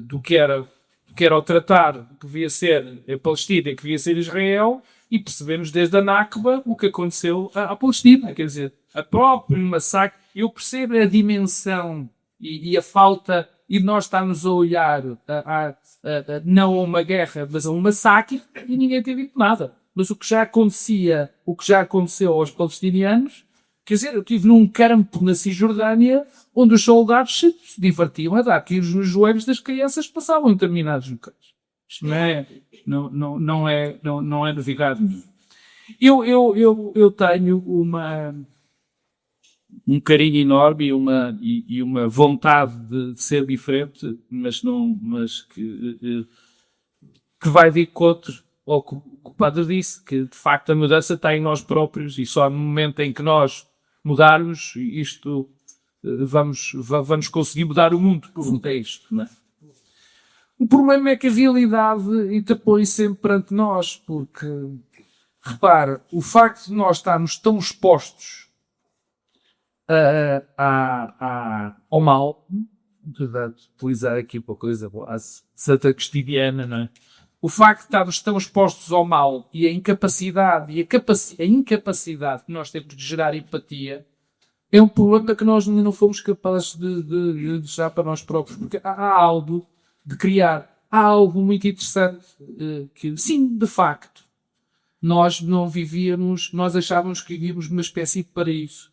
do que era o tratado que devia ser a Palestina e que devia ser Israel e percebemos desde a Nakba o que aconteceu à Palestina. Quer dizer, a própria massacre. Eu percebo a dimensão e a falta, e nós estamos a olhar não a uma guerra, mas a um massacre, e ninguém tem dito nada. Mas o que já aconteceu aos palestinianos, quer dizer, eu estive num campo na Cisjordânia, onde os soldados se divertiam a dar tiros nos joelhos das crianças que passavam em determinados locais. Isto não é novidade. Eu tenho um carinho enorme e uma vontade de ser diferente, mas que vai de encontro ao que o padre disse, que de facto a mudança está em nós próprios e só no momento em que nós mudarmos isto vamos conseguir mudar o mundo. Por é isto, não é? O problema é que a realidade interpõe sempre perante nós, porque repara, o facto de nós estarmos tão expostos ao mal, portanto, utilizar aqui uma coisa santa cristiana, não é? O facto de estarmos tão expostos ao mal e a incapacidade que nós temos de gerar empatia é um problema que nós não fomos capazes de deixar para nós próprios, porque há algo de criar, há algo muito interessante que, sim, de facto, nós não vivíamos, nós achávamos que vivíamos numa espécie de paraíso.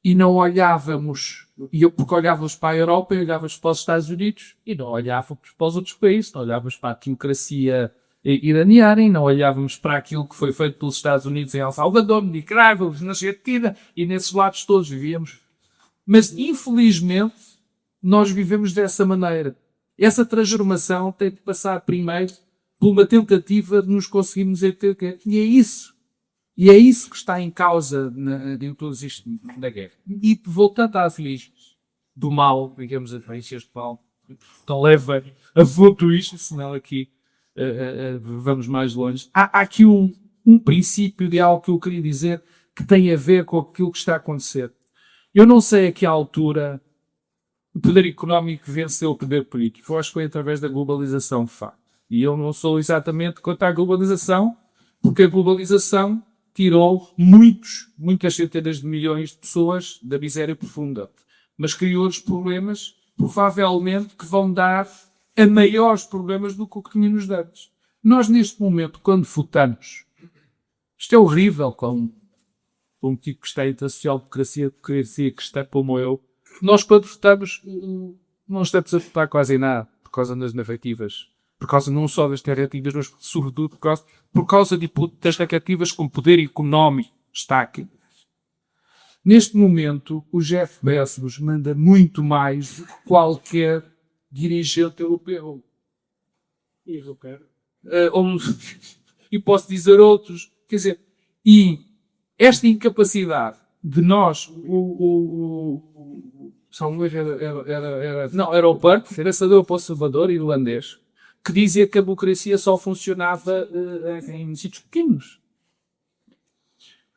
E não olhávamos, porque olhávamos para a Europa e olhávamos para os Estados Unidos e não olhávamos para os outros países, não olhávamos para a democracia iraniana e não olhávamos para aquilo que foi feito pelos Estados Unidos em El Salvador, Nicarágua, na Argentina e nesses lados todos vivíamos. Mas, infelizmente, nós vivemos dessa maneira. Essa transformação tem de passar primeiro por uma tentativa de nos conseguirmos entender. E é isso. E é isso que está em causa em tudo isto da guerra. E voltando às origens do mal, digamos, as raízes do mal, então leva a fundo isto, senão aqui vamos mais longe. Há aqui um princípio de algo que eu queria dizer que tem a ver com aquilo que está a acontecer. Eu não sei a que altura o poder económico venceu o poder político. Eu acho que foi através da globalização, de facto. E eu não sou exatamente contra a globalização, porque a globalização tirou muitas centenas de milhões de pessoas da miséria profunda. Mas criou-lhes problemas, provavelmente, que vão dar a maiores problemas do que o que tínhamos antes. Nós, neste momento, quando votamos, isto é horrível, como um tipo que está entre a social-democracia que está como eu, nós, quando votamos, não estamos a votar quase em nada, por causa das narrativas. Por causa não só das narrativas, mas sobretudo por causa das narrativas com poder económico está aqui. Neste momento, o Jeff Bezos manda muito mais do que qualquer dirigente europeu. E posso dizer outros. Quer dizer, e esta incapacidade de nós, era o Burke, pensador conservador irlandês, que dizia que a democracia só funcionava em sítios pequenos.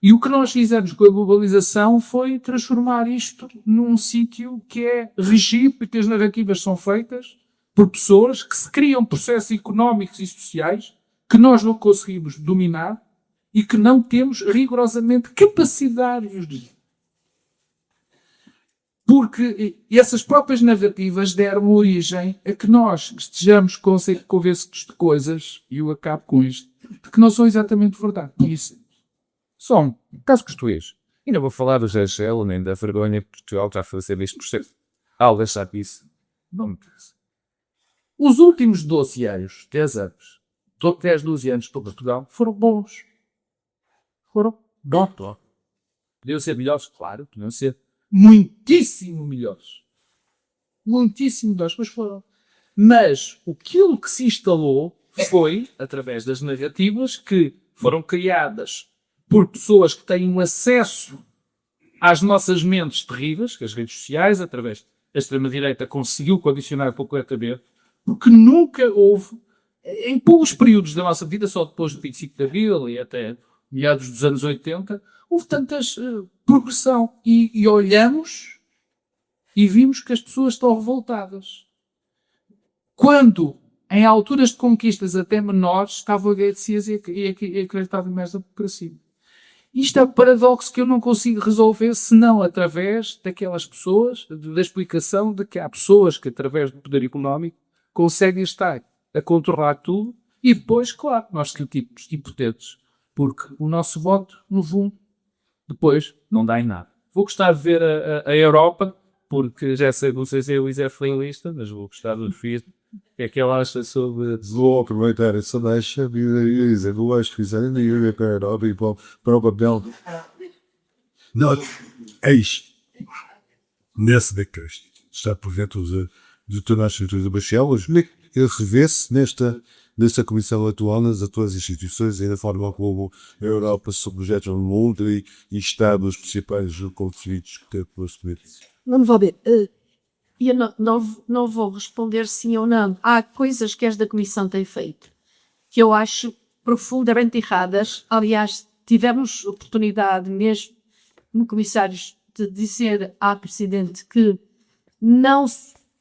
E o que nós fizemos com a globalização foi transformar isto num sítio que é regido, porque as narrativas são feitas por pessoas que se criam processos económicos e sociais que nós não conseguimos dominar e que não temos rigorosamente capacidade de os dominar. Porque essas próprias narrativas deram origem a que nós estejamos convencidos de coisas, e eu acabo com isto, de que não são exatamente verdade. Isso. São, caso costuês. E não vou falar do Gel, nem da vergonha que Portugal está a fazer este processo. Ao deixar isso, não me interessa. Os últimos 12 anos, 10 anos, 10, 12 anos para Portugal, foram bons. Foram bons. Podiam ser melhores, claro, podiam ser muitíssimo melhores. Muitíssimo melhores, mas foram. Mas aquilo que se instalou foi, através das narrativas que foram criadas por pessoas que têm um acesso às nossas mentes terríveis, que as redes sociais, através da extrema-direita, conseguiu condicionar completamente, porque nunca houve, em poucos períodos da nossa vida, só depois do 25 de Abril e até meados dos anos 80, houve tantas progressão. E olhamos e vimos que as pessoas estão revoltadas. Quando, em alturas de conquistas até menores, estavam agradecidas e acreditavam mais na democracia. Isto é um paradoxo que eu não consigo resolver senão através daquelas pessoas, da explicação de que há pessoas que, através do poder económico, conseguem estar a controlar tudo e depois, claro, nós sentimos impotentes, porque o nosso voto, no fundo, depois não dá em nada. Vou gostar de ver a Europa, porque já sei, não sei se é o Luís é finalista, mas vou gostar do FIS. O que é que ele acha sobre... Vou aproveitar essa deixa e dizer, eu acho que fizeram ir para a Europa e para o papel. Não, eis, nessa década, está por dentro de toda a estrutura de Bruxelas, ele revê-se nesta comissão atual, nas atuais instituições e na forma como a Europa se subjeta ao mundo e está nos principais conflitos que tem constituídos. Vamos lá ver. Eu não vou responder sim ou não. Há coisas que esta Comissão tem feito que eu acho profundamente erradas. Aliás, tivemos oportunidade mesmo, no Comissário, de dizer à Presidente que não,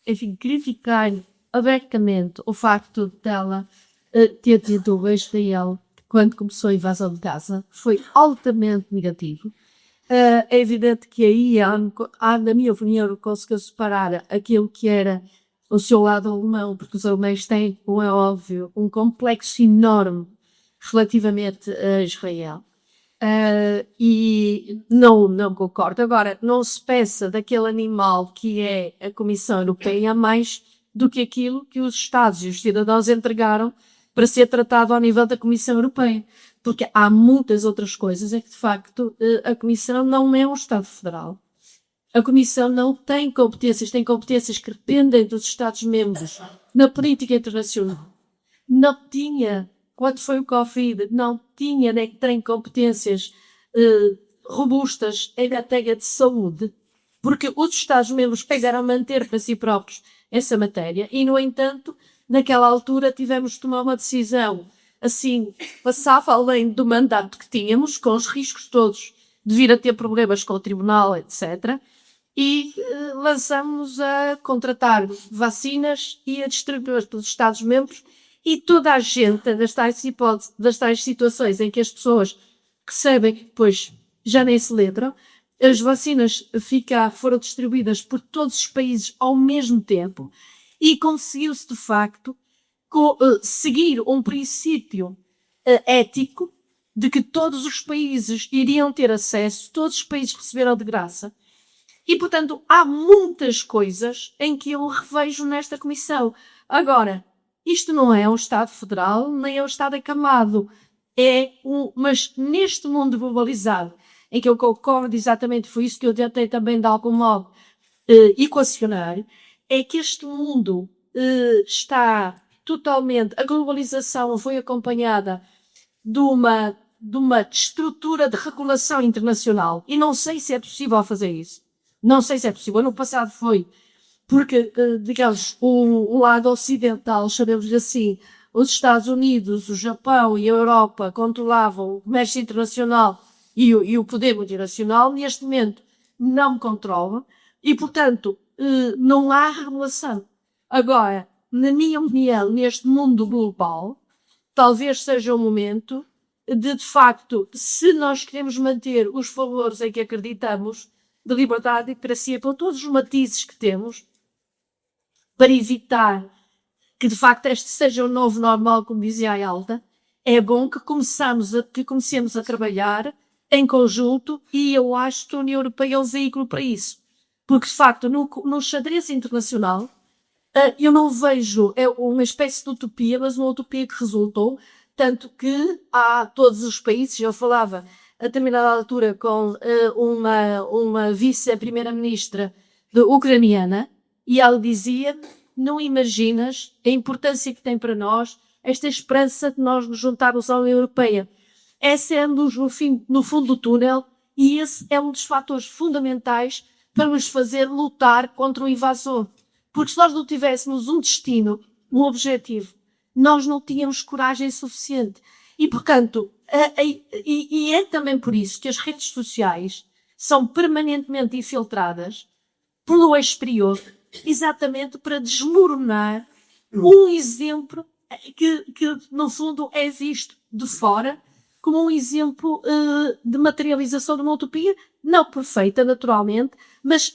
enfim, criticar abertamente o facto dela ter tido o Israel quando começou a invasão de Gaza foi altamente negativo. É evidente que aí há, na minha opinião, conseguiu separar aquilo que era o seu lado alemão, porque os alemães têm, como é óbvio, um complexo enorme relativamente a Israel. E não concordo. Agora, não se peça daquele animal que é a Comissão Europeia mais do que aquilo que os Estados e os cidadãos entregaram para ser tratado ao nível da Comissão Europeia. Porque há muitas outras coisas, é que de facto a Comissão não é um Estado federal. A Comissão não tem competências que dependem dos Estados-membros na política internacional. Não tinha, quando foi o Covid, não tinha nem tem competências robustas em matéria de saúde, porque os Estados-membros quiseram manter para si próprios essa matéria e, no entanto, naquela altura tivemos de tomar uma decisão assim, passava além do mandato que tínhamos, com os riscos todos de vir a ter problemas com o tribunal, etc. E lançamos a contratar vacinas e a distribuir pelos Estados-membros e toda a gente, das tais situações em que as pessoas recebem, depois já nem se lembram, as vacinas foram distribuídas por todos os países ao mesmo tempo e conseguiu-se, de facto, seguir um princípio ético de que todos os países iriam ter acesso, todos os países receberam de graça. E, portanto, há muitas coisas em que eu revejo nesta Comissão. Agora, isto não é um Estado federal, nem é um Estado acamado. Mas neste mundo globalizado, em que eu concordo exatamente, foi isso que eu tentei também de algum modo equacionar, é que este mundo está totalmente... A globalização foi acompanhada de uma estrutura de regulação internacional. E não sei se é possível fazer isso. Não sei se é possível. No passado foi, porque, digamos, o lado ocidental, chamemos assim, os Estados Unidos, o Japão e a Europa controlavam o comércio internacional e o poder multinacional. Neste momento não controlam e, portanto, não há regulação. Agora, na minha opinião, neste mundo global, talvez seja o momento de facto, se nós queremos manter os valores em que acreditamos, de liberdade e democracia, com todos os matizes que temos, para evitar que, de facto, este seja o novo normal, como dizia a Alda, é bom que comecemos a trabalhar em conjunto e eu acho que a União Europeia é um veículo para isso. Porque, de facto, no xadrez internacional, eu não vejo uma espécie de utopia, mas uma utopia que resultou, tanto que há todos os países, eu falava a determinada altura com uma vice-primeira-ministra ucraniana, e ela dizia: não imaginas a importância que tem para nós esta esperança de nós nos juntarmos à União Europeia. Essa é a luz no fundo do túnel e esse é um dos fatores fundamentais para nos fazer lutar contra o invasor. Porque se nós não tivéssemos um destino, um objetivo, nós não tínhamos coragem suficiente. E, portanto, e é também por isso que as redes sociais são permanentemente infiltradas pelo exterior, exatamente para desmoronar um exemplo que no fundo é visto de fora como um exemplo de materialização de uma utopia, não perfeita, naturalmente, mas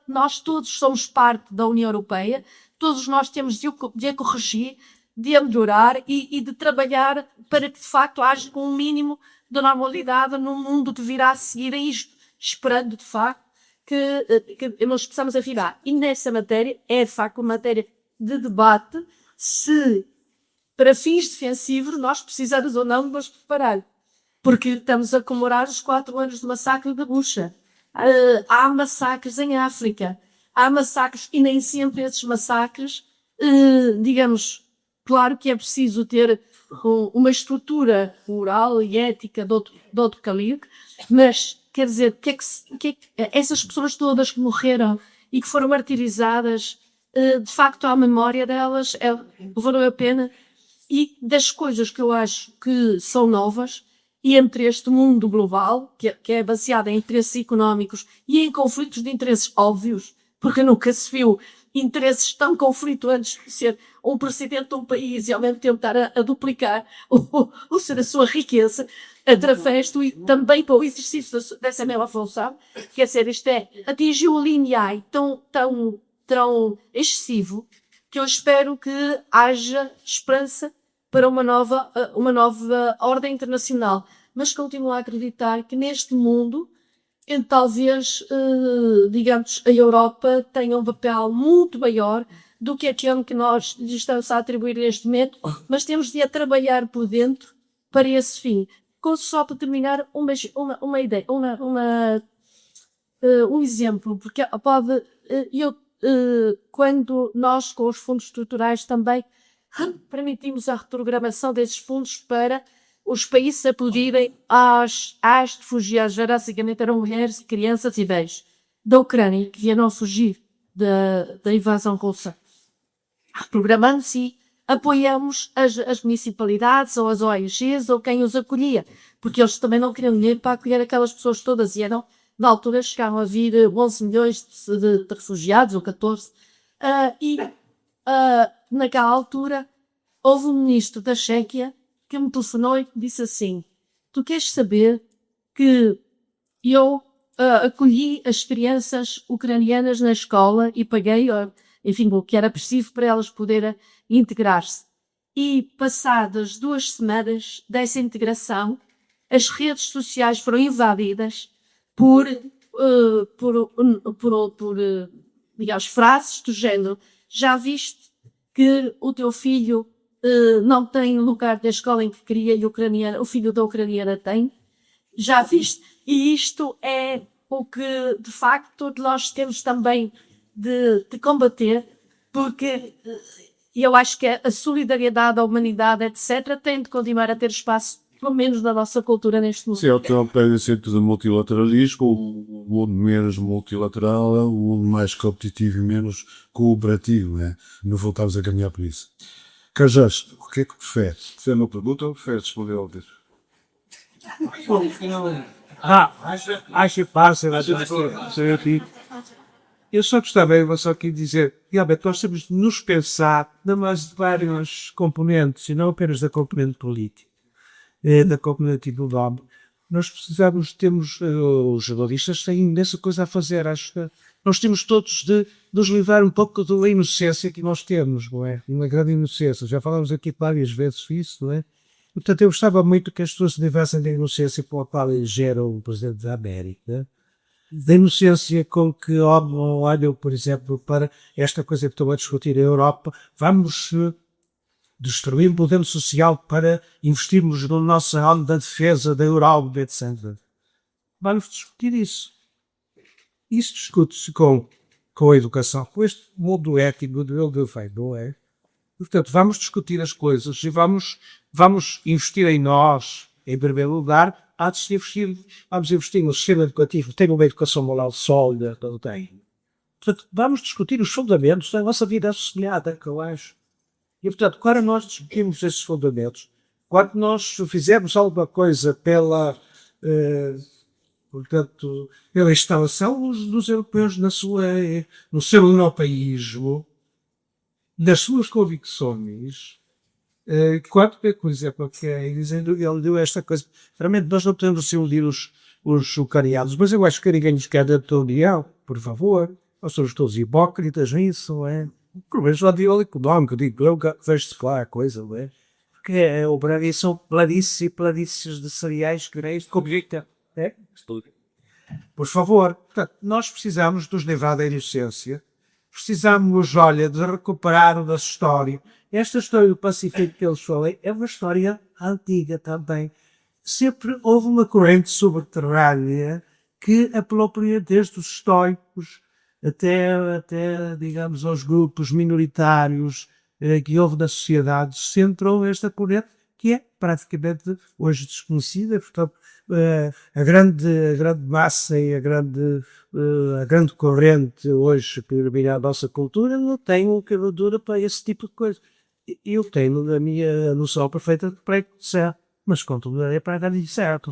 nós todos somos parte da União Europeia, todos nós temos de a corrigir, de a melhorar e de trabalhar para que, de facto, haja um mínimo de normalidade no mundo que virá a seguir a isto, esperando, de facto, que nós possamos afirmar. E nessa matéria, é, de facto, uma matéria de debate se, para fins defensivos, nós precisamos ou não de nos preparar. Porque estamos a comemorar os 4 anos do massacre da Bucha. Há massacres em África. Há massacres e nem sempre esses massacres, digamos, claro que é preciso ter uma estrutura moral e ética de outro calibre, mas, quer dizer, essas pessoas todas que morreram e que foram martirizadas, de facto, a memória delas valeu a pena. E das coisas que eu acho que são novas, e entre este mundo global, que é baseado em interesses económicos e em conflitos de interesses óbvios, porque nunca se viu interesses tão conflituantes de ser um presidente de um país e ao mesmo tempo estar a duplicar ou ser a sua riqueza através do, também para o exercício dessa mesma função. Quer dizer, isto atingiu o limiar tão excessivo que eu espero que haja esperança para uma nova ordem internacional. Mas continuo a acreditar que neste mundo, talvez, digamos, a Europa tenha um papel muito maior do que aquele que nós lhe estamos a atribuir neste momento, mas temos de trabalhar por dentro para esse fim. Só para terminar, uma ideia, um exemplo, porque quando nós, com os fundos estruturais, também permitimos a reprogramação desses fundos para os países acudirem às refugiados, basicamente eram mulheres, crianças e bebês da Ucrânia, que vieram fugir da invasão russa. Reprogramando-se e apoiamos as municipalidades ou as ONGs ou quem os acolhia, porque eles também não queriam dinheiro para acolher aquelas pessoas todas e na altura chegaram a vir 11 milhões de refugiados, ou 14, naquela altura houve um ministro da Chequia que me telefonou e disse assim: tu queres saber que eu acolhi as crianças ucranianas na escola e paguei, enfim, o que era preciso para elas poderem integrar-se. E passadas 2 semanas dessa integração, as redes sociais foram invadidas por digamos, frases do género: já viste que o teu filho não tem lugar na escola em que queria e o filho da ucraniana tem? Já viste? E isto é o que, de facto, nós temos também de combater, porque eu acho que a solidariedade, a humanidade, etc., tem de continuar a ter espaço, pelo menos na nossa cultura neste momento. Sim, o Trump pede sempre de multilateralismo, o mundo menos multilateral, o mundo mais competitivo e menos cooperativo, né? Não voltamos a caminhar por isso. Cajás, o que é que prefere? Se é uma pergunta ou prefere responder ao texto? Acho fácil, eu só gostava, eu só queria dizer, realmente nós temos de nos pensar na mais de vários componentes, e não apenas da componente política, da componente económica. Nós precisamos, os jornalistas têm imensa coisa a fazer, acho que nós temos todos de nos livrar um pouco da inocência que nós temos, não é? Uma grande inocência, já falamos aqui várias vezes isso, não é? Portanto, eu gostava muito que as pessoas se livrassem da inocência com a qual elegeram o Presidente da América, da inocência com que olham, por exemplo, para esta coisa que estão a discutir a Europa. Vamos destruir o modelo social para investirmos na nossa onda da defesa da Europa, etc. Vamos discutir isso. Isso discute-se com a educação, com este mundo ético do Eldeveio, não é? Portanto, vamos discutir as coisas e vamos investir em nós, em primeiro lugar. Vamos investir no sistema educativo, tem uma educação moral sólida, não tem. Portanto, vamos discutir os fundamentos da nossa vida associada, que eu acho. E, portanto, quando nós discutimos esses fundamentos, quando nós fizermos alguma coisa pela instalação dos europeus no seu europeísmo, nas suas convicções, qualquer coisa, porque ele deu esta coisa. Realmente nós não podemos iludir os ucranianos, mas eu acho que ninguém nos quer dentro da União, por favor. Nós somos todos hipócritas nisso, é? Pelo menos lá de olho económico, digo eu, vejo-se claro a coisa, não é? Porque o Brasil são planícies e planícies de cereais, grãos, coberta, é? Por favor, portanto, nós precisamos nos livrar da inocência, precisamos, olha, de recuperar a nossa história. Esta história do Pacífico que eles falam é uma história antiga também. Sempre houve uma corrente subterrânea que apelou desde os estoicos até, digamos, aos grupos minoritários que houve na sociedade. Sempre houve esta corrente que é praticamente hoje desconhecida. Portanto, a grande massa e a grande corrente hoje que domina a nossa cultura não tem uma cabedura para esse tipo de coisa. Eu tenho a minha noção perfeita de preconceito, mas contudo é para dar certo.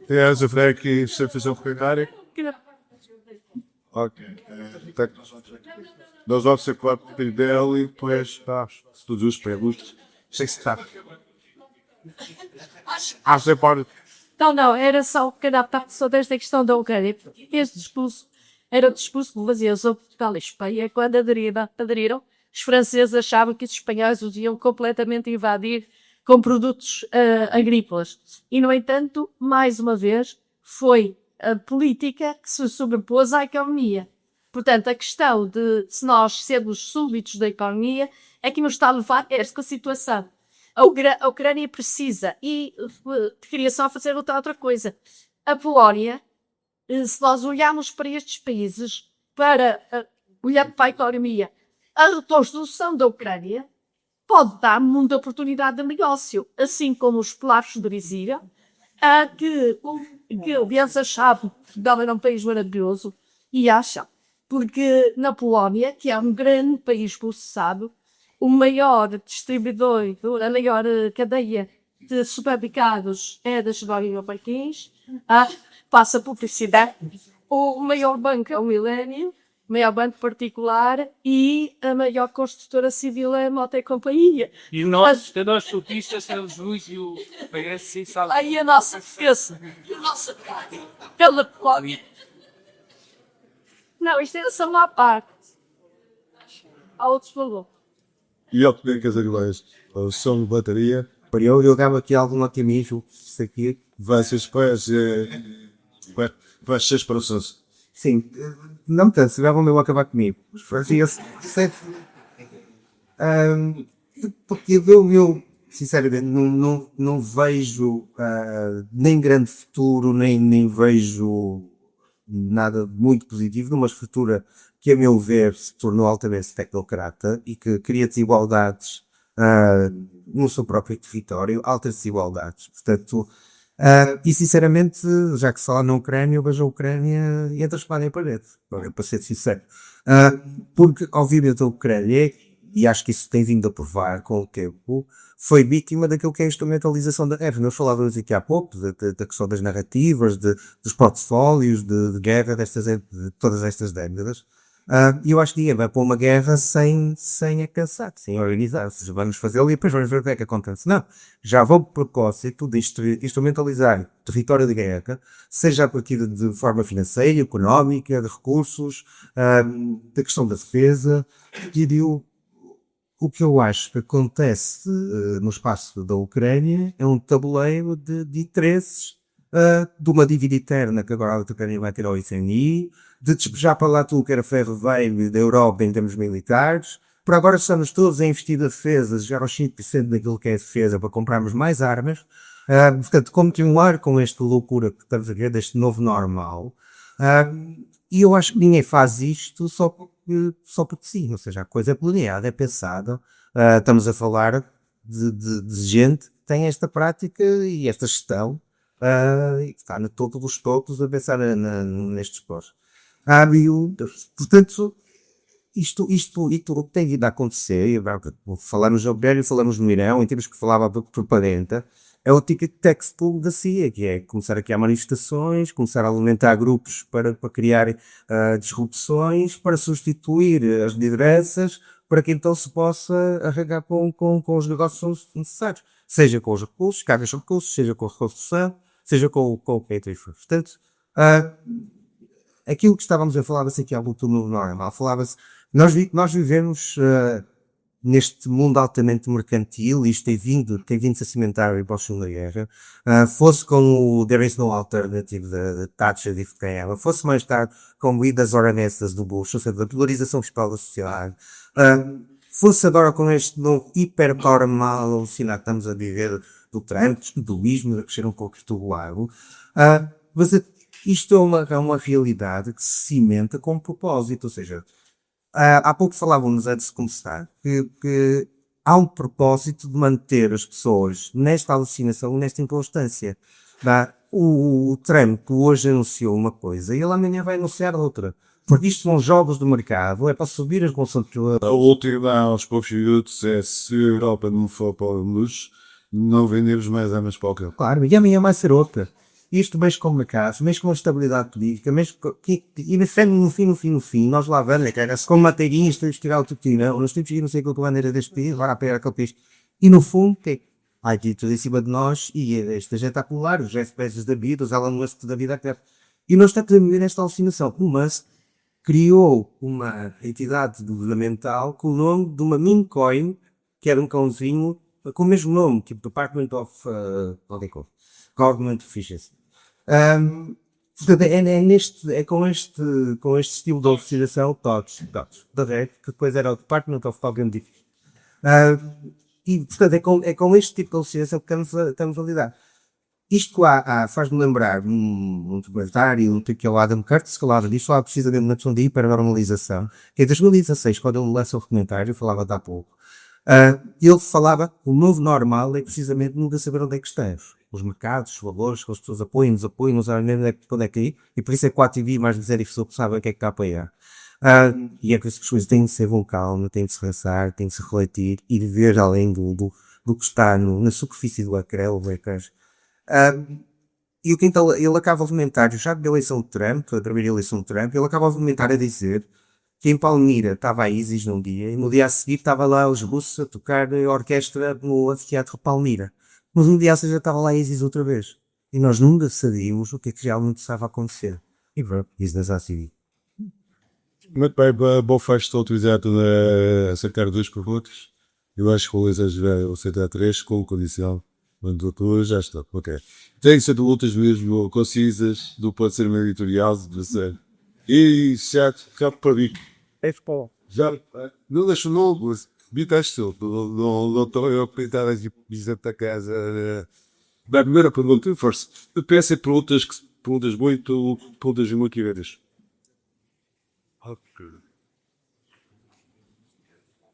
Tens a ver aqui, se fizer um comentário? Ok. Nós vamos ser quatro dela e depois se todos os perguntas. Sei se está. Você pode. Não, era só um pequeno à parte só desta questão da Ucrânia. Este discurso era o discurso que fazia sobre Portugal e Espanha quando aderiram. Os franceses achavam que os espanhóis os iam completamente invadir com produtos agrícolas. E, no entanto, mais uma vez, foi a política que se sobrepôs à economia. Portanto, a questão de se nós sermos súbditos da economia é que nos está a levar a esta situação. A Ucrânia precisa, e queria só fazer outra coisa. A Polónia, se nós olharmos para estes países, olhar para a economia, a reconstrução da Ucrânia pode dar muita oportunidade de negócio, assim como os polacos diziam, que eles achavam que Portugal era um país maravilhoso, e acham, porque na Polónia, que é um grande país, como se sabe, o maior distribuidor, a maior cadeia de supermercados é da Jerónimo Martins, passa publicidade. O maior banco é o Millennium, o maior banco particular, e a maior construtora civil é a Motta e Companhia. E nós surfistas, temos Luís e o PS, sim, sabe? Aí a nossa defesa, pela Polónia. Não, isto é só uma parte. Há outros valores. E eu também quer dizer mais. O som de bateria. Eu gabo aqui algum otimismo, isso aqui. Vocês vai ser esperançoso. Sim, não tanto, se vão meu acabar comigo. Porque eu sinceramente não vejo nem grande futuro, nem vejo nada muito positivo numa estrutura que, a meu ver, se tornou altamente tecnocrata e que cria desigualdades no seu próprio território, altas desigualdades. Portanto, e sinceramente, já que se fala na Ucrânia, eu vejo a Ucrânia entre a espada e a parede, para ser sincero. Porque, obviamente, a Ucrânia, e acho que isso tem vindo a provar com o tempo, foi vítima daquilo que é a instrumentalização da guerra. Nós falávamos aqui há pouco da questão das narrativas, dos portfólios de guerra, de todas estas décadas. E eu acho que ninguém vai para uma guerra sem a pensar, sem organizar. Ou seja, vamos fazê-lo e depois vamos ver o que é que acontece. Não. Já vão por propósito de instrumentalizar o território de guerra, seja a partir de forma financeira, económica, de recursos, da questão da defesa. E o que eu acho que acontece no espaço da Ucrânia é um tabuleiro de interesses, de uma dívida eterna que agora a Ucrânia vai ter ao FMI, de despejar para lá tudo que era ferro velho da Europa em termos militares. Por agora estamos todos a investir na defesa, já aos 5% daquilo que é a defesa, para comprarmos mais armas. Portanto, continuar com esta loucura que estamos a ver, deste novo normal. E eu acho que ninguém faz isto só porque sim, ou seja, a coisa é planeada, é pensada. Estamos a falar de gente que tem esta prática e esta gestão, e que está no topo dos topos a pensar nestes pós. Portanto, isto tem vindo a acontecer, falamos no Obreiro, falamos no Irão, em termos que falava propaganda, é o ticket textbook da CIA, que é começar aqui a manifestações, começar a alimentar grupos para criar disrupções, para substituir as lideranças, para que então se possa arrancar com os negócios necessários, seja com os recursos, cargas de recursos, seja com a reconstrução, seja com o peito e fora. Portanto, aquilo que estávamos a falar aqui há muito normal, falava-se, nós vivemos neste mundo altamente mercantil, e isto tem vindo-se a cimentar após a Segunda Guerra, fosse com o There is no alternative de Thatcher e Fukuyama, fosse mais tarde com o idas honestas do Bush, ou seja, da polarização fiscal da sociedade, fosse agora com este novo hiper mal alucinado que estamos a viver do Trump, do dualismo, a crescer um pouco do lago, mas isto é uma realidade que se cimenta com um propósito, ou seja, há pouco falávamos antes de começar que há um propósito de manter as pessoas nesta alucinação, nesta inconstância. O Trump hoje anunciou uma coisa e ele amanhã vai anunciar outra. Porque isto são jogos do mercado, é para subir as concentrações. A última aos poucos minutos é: se a Europa não for para a luz, não vendemos mais armas para o campo. Claro, e amanhã vai ser outra. isto mexe com o mercado, mexe com a estabilidade política, e no fim, nós lá vamos, cara, se com mateirinhas temos que tirar o tutina, nós temos que ir não sei qual bandeira deste país, agora a pegar aquele país. E no fundo, há aqui tudo em cima de nós, e esta gente a pular, os Jeff Bezos da vida, os Elon Musk da vida, e nós estamos a viver nesta alucinação. O Musk criou uma entidade governamental com o nome de uma meme coin, que era um cãozinho, com o mesmo nome, tipo Department of Government Efficiency. Portanto, é com este estilo de alucinação, todos, que depois era o Department of Government Efficiency. E, portanto, é com este tipo de alucinação que estamos a lidar. Isto faz-me lembrar um documentário que é o Adam Curtis, que falava disso, falava precisamente na questão da hipernormalização, que em 2016, quando ele lança o documentário, falava de há pouco, ele falava que o novo normal é precisamente nunca saber onde é que estamos. Os mercados, os valores, que as pessoas apoiam, não sabem nem onde é que ir, e por isso é que o ATV mais misericórdia que sabe o que é que está a apoiar. E é por isso que as coisas têm de ser com calma, têm de se pensar, têm de se refletir e de ver além do que está na superfície do acrelo, e o que então, ele acaba o comentário, já da eleição de Trump, a primeira eleição de Trump, ele acaba o comentário a dizer que em Palmira estava a ISIS num dia, e no dia a seguir estava lá os russos a tocar a orquestra no anfiteatro Palmira. Mas um dia a seguir já estava lá a ISIS outra vez. E nós nunca sabíamos o que é que realmente estava a acontecer. E pronto, isso não é assim. Muito bem, bom fecho, estou autorizado a aceitar 2 perguntas. Eu acho que vou exagerar, vou aceitar 3 com condição. Mas doutor, já está, ok. Tem que ser de lutas mesmo concisas, do pode ser uma editorial, de ser. E já perdi. Já, não deixo novo, bitaste não estou eu a pintar as visita da casa. Da primeira pergunta, força. Eu peço perguntas muito grandes.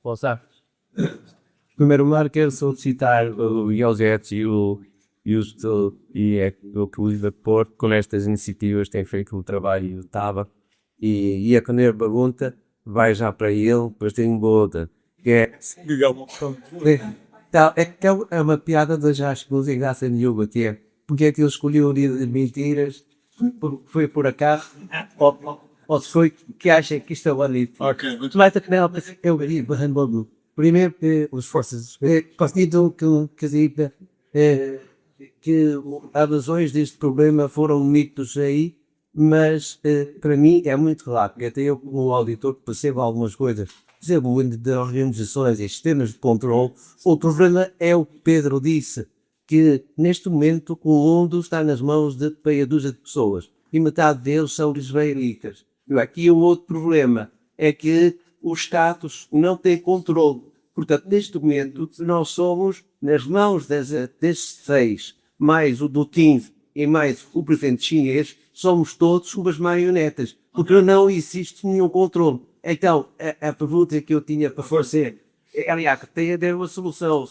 Posso? Em primeiro lugar, quero solicitar o Miguel Jets e o Clube Porto, com estas iniciativas, têm feito um trabalho tábua. E a primeira pergunta vai já para ele, depois tem uma outra, que é... É uma piada da Jasco, não tem graça nenhuma, que é porque é que ele escolheu o dia das mentiras, foi por acaso, ou se foi que acha que isto é bonito. Ok, muito mais a canela para eu ver barrando. Primeiro, os forças. Considero que as razões deste problema foram mitos aí, mas para mim é muito raro, porque até eu como auditor percebo algumas coisas. Percebo de organizações e sistemas de controle. Outro problema é o que Pedro disse, que neste momento o mundo está nas mãos de meia dúzia de pessoas e metade deles são israelitas. E aqui o outro problema é que os Estados não têm controle. Portanto, neste momento, nós somos, nas mãos desses 6, mais o do Tim e mais o presidente chinês, somos todos umas marionetas, porque não existe nenhum controle. Então, a pergunta que eu tinha para fazer, aliás, tem a ver uma solução.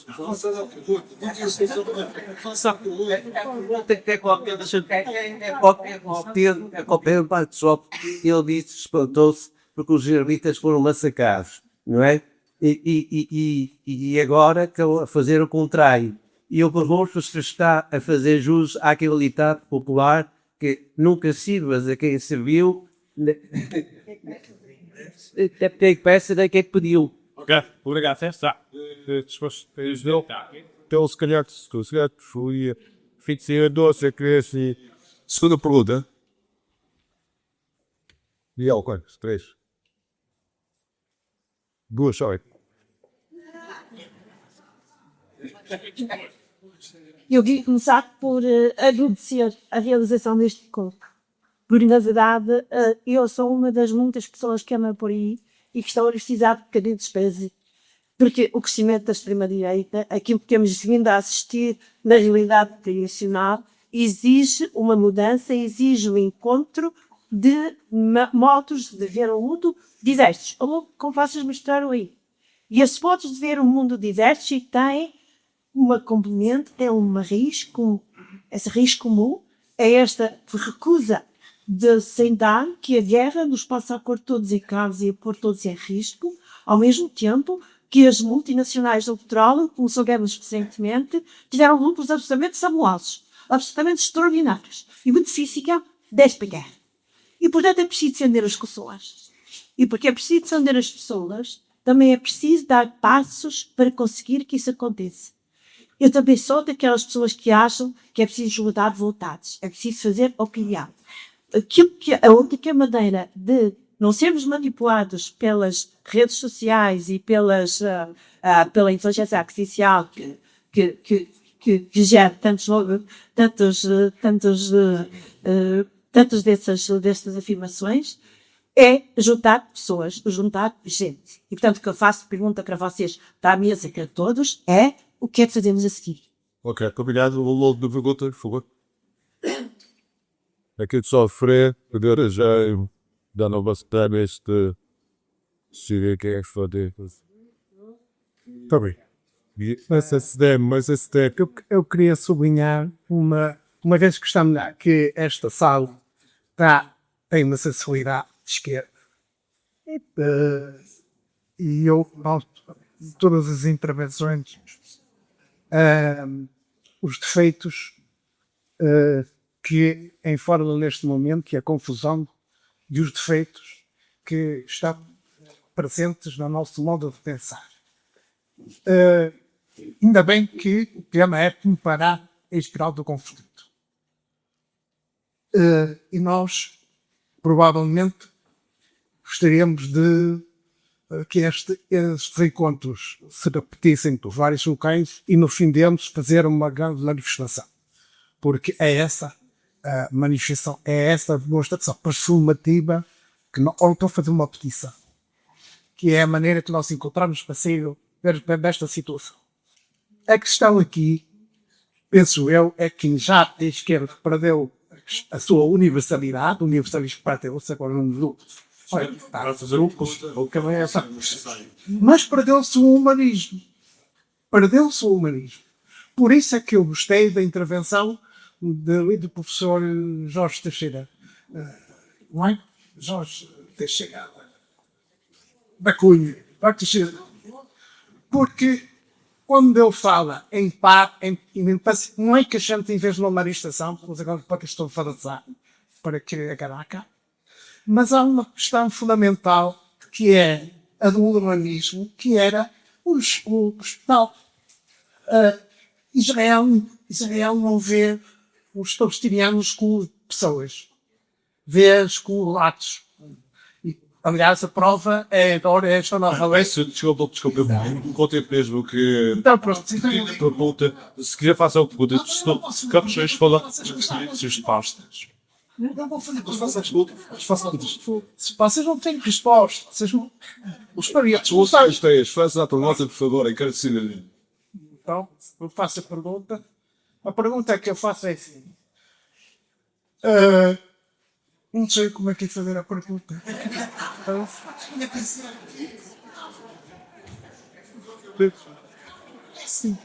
Ele disse, espantou-se, porque os israelitas foram massacrados, não é? E agora estão a fazer o contrário. E eu pergunto se está a fazer jus àquele ditado popular que nunca sirvas a quem serviu, tem que peça de quem pediu. Ok, obrigado. Está. Então, se calhar, fui fixei doce, cresce. Segunda pergunta. Miguel, quantos? 3. 2, só. Eu queria começar por agradecer a realização deste encontro. Porque, na verdade, eu sou uma das muitas pessoas que andam por aí e que estão a precisar de bocadinhos de espécie. Porque o crescimento da extrema-direita, aquilo que temos vindo a assistir na realidade internacional, exige uma mudança, exige o encontro de modos de ver o mundo diversos, como vocês mostraram aí. E esses modos de ver o mundo diversos têm uma componente, têm uma raiz, essa raiz comum é esta recusa de sentar que a guerra nos possa pôr todos em causa e pôr todos em risco, ao mesmo tempo que as multinacionais do petróleo, como soubemos recentemente, tiveram lucros absolutamente fabulosos. absolutamente extraordinários e beneficiam desta guerra. E, portanto, é preciso defender as pessoas. E porque é preciso defender as pessoas, também é preciso dar passos para conseguir que isso aconteça. Eu também sou daquelas pessoas que acham que é preciso mudar vontades, é preciso fazer opinião. A única maneira de não sermos manipulados pelas redes sociais e pela inteligência artificial que gera tantas dessas afirmações, é juntar pessoas, juntar gente. E, portanto, o que eu faço, pergunta para vocês, para a mesa, para todos, é o que é que fazemos a seguir? Ok, obrigado. O logo de pergunta, por favor. Aqui de sofrer, agora já dá nova cidade este. Se quem é que fazer. Está bem. Mas esse eu queria sublinhar uma vez que estamos que esta sala tem uma sensibilidade de esquerda. E eu noto em todas as intervenções os defeitos que informam neste momento, que é a confusão e os defeitos que estão presentes no nosso modo de pensar. Ainda bem que o tema é comparar a espiral do conflito. E nós, provavelmente, gostaríamos de que estes encontros se repetissem por vários locais e, no fim deles, fazer uma grande manifestação. Porque é essa a manifestação, é essa a demonstração performativa que não, ou estou a fazer uma petição, que é a maneira que nós encontramos para sair desta situação. A questão aqui, penso eu, é que já a esquerda perdeu a sua universalidade, o universalismo perdeu-se, agora não mudou. Está a fazer o caminho é essa. Mas perdeu-se o humanismo. Perdeu-se o humanismo. Por isso é que eu gostei da intervenção do professor Jorge Teixeira. Não é? Jorge Teixeira. Da Cunha. Teixeira. Porque quando ele fala em paz, não é que a gente, em vez de uma manifestação, mas agora para que estou a falar para que a caraca, mas há uma questão fundamental que é a do humanismo, que era os não. Israel não vê os palestinianos como pessoas, vê-os como latos. Aliás, a prova é agora esta nova lei. Desculpa, eu contei mesmo que. Então, pronto, Pergunta, se quiser fazer uma pergunta, se vocês falar das respostas. Não vou fazer se vocês não têm resposta, vocês não. Os parientes não sabem. Faça a pergunta, por favor, encarecidamente. Então, eu faço a pergunta. A pergunta que eu faço é assim. Não sei como é que é fazer a pergunta. Sim.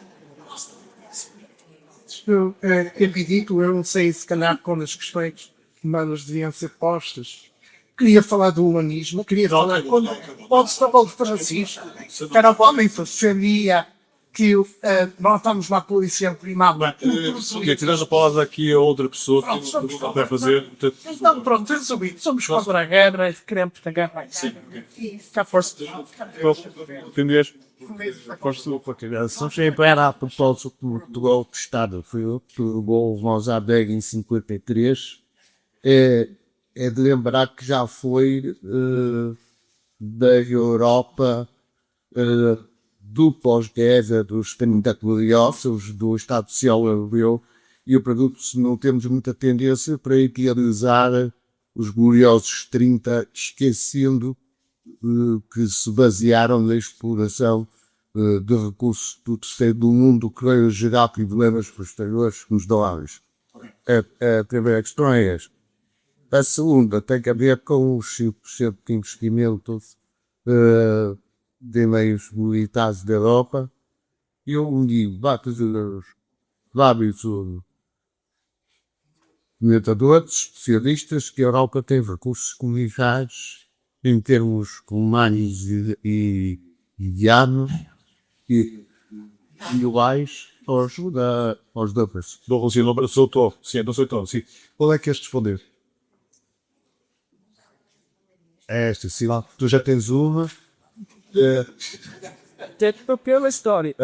É ridículo, eu não sei se calhar quando as questões humanas deviam ser postas. Queria falar do humanismo, queria falar quando o Paulo Francisco, que era o homem que defendia que nós estamos na polícia primária. Tirando a palavra aqui a outra pessoa que vai fazer. Então, pronto, resumido, somos contra a guerra e queremos que a guerra. Sim. Cá força. Entendeste? São sempre era a propósito do golpe de Estado. Foi o que levou Mossadegh em 53. É de lembrar que já foi da Europa do pós-guerra, dos 30 gloriosos, do Estado Social Europeu, e eu pergunto se não temos muita tendência para idealizar os gloriosos 30, esquecendo que se basearam na exploração de recursos do terceiro do mundo, que veio gerar problemas posteriores que nos dão aves. A primeira questão é esta. A segunda tem a ver com os 5% de investimento de meios militares da Europa. Eu digo, vários comentadores, especialistas, que a Europa tem recursos comunitários em termos humanos e de armas e globais aos duffers. Do sim, não sou todo. Sim, não sou todo, sim. Qual é que queres responder? É esta, sim. Tu já tens uma. Até pela história.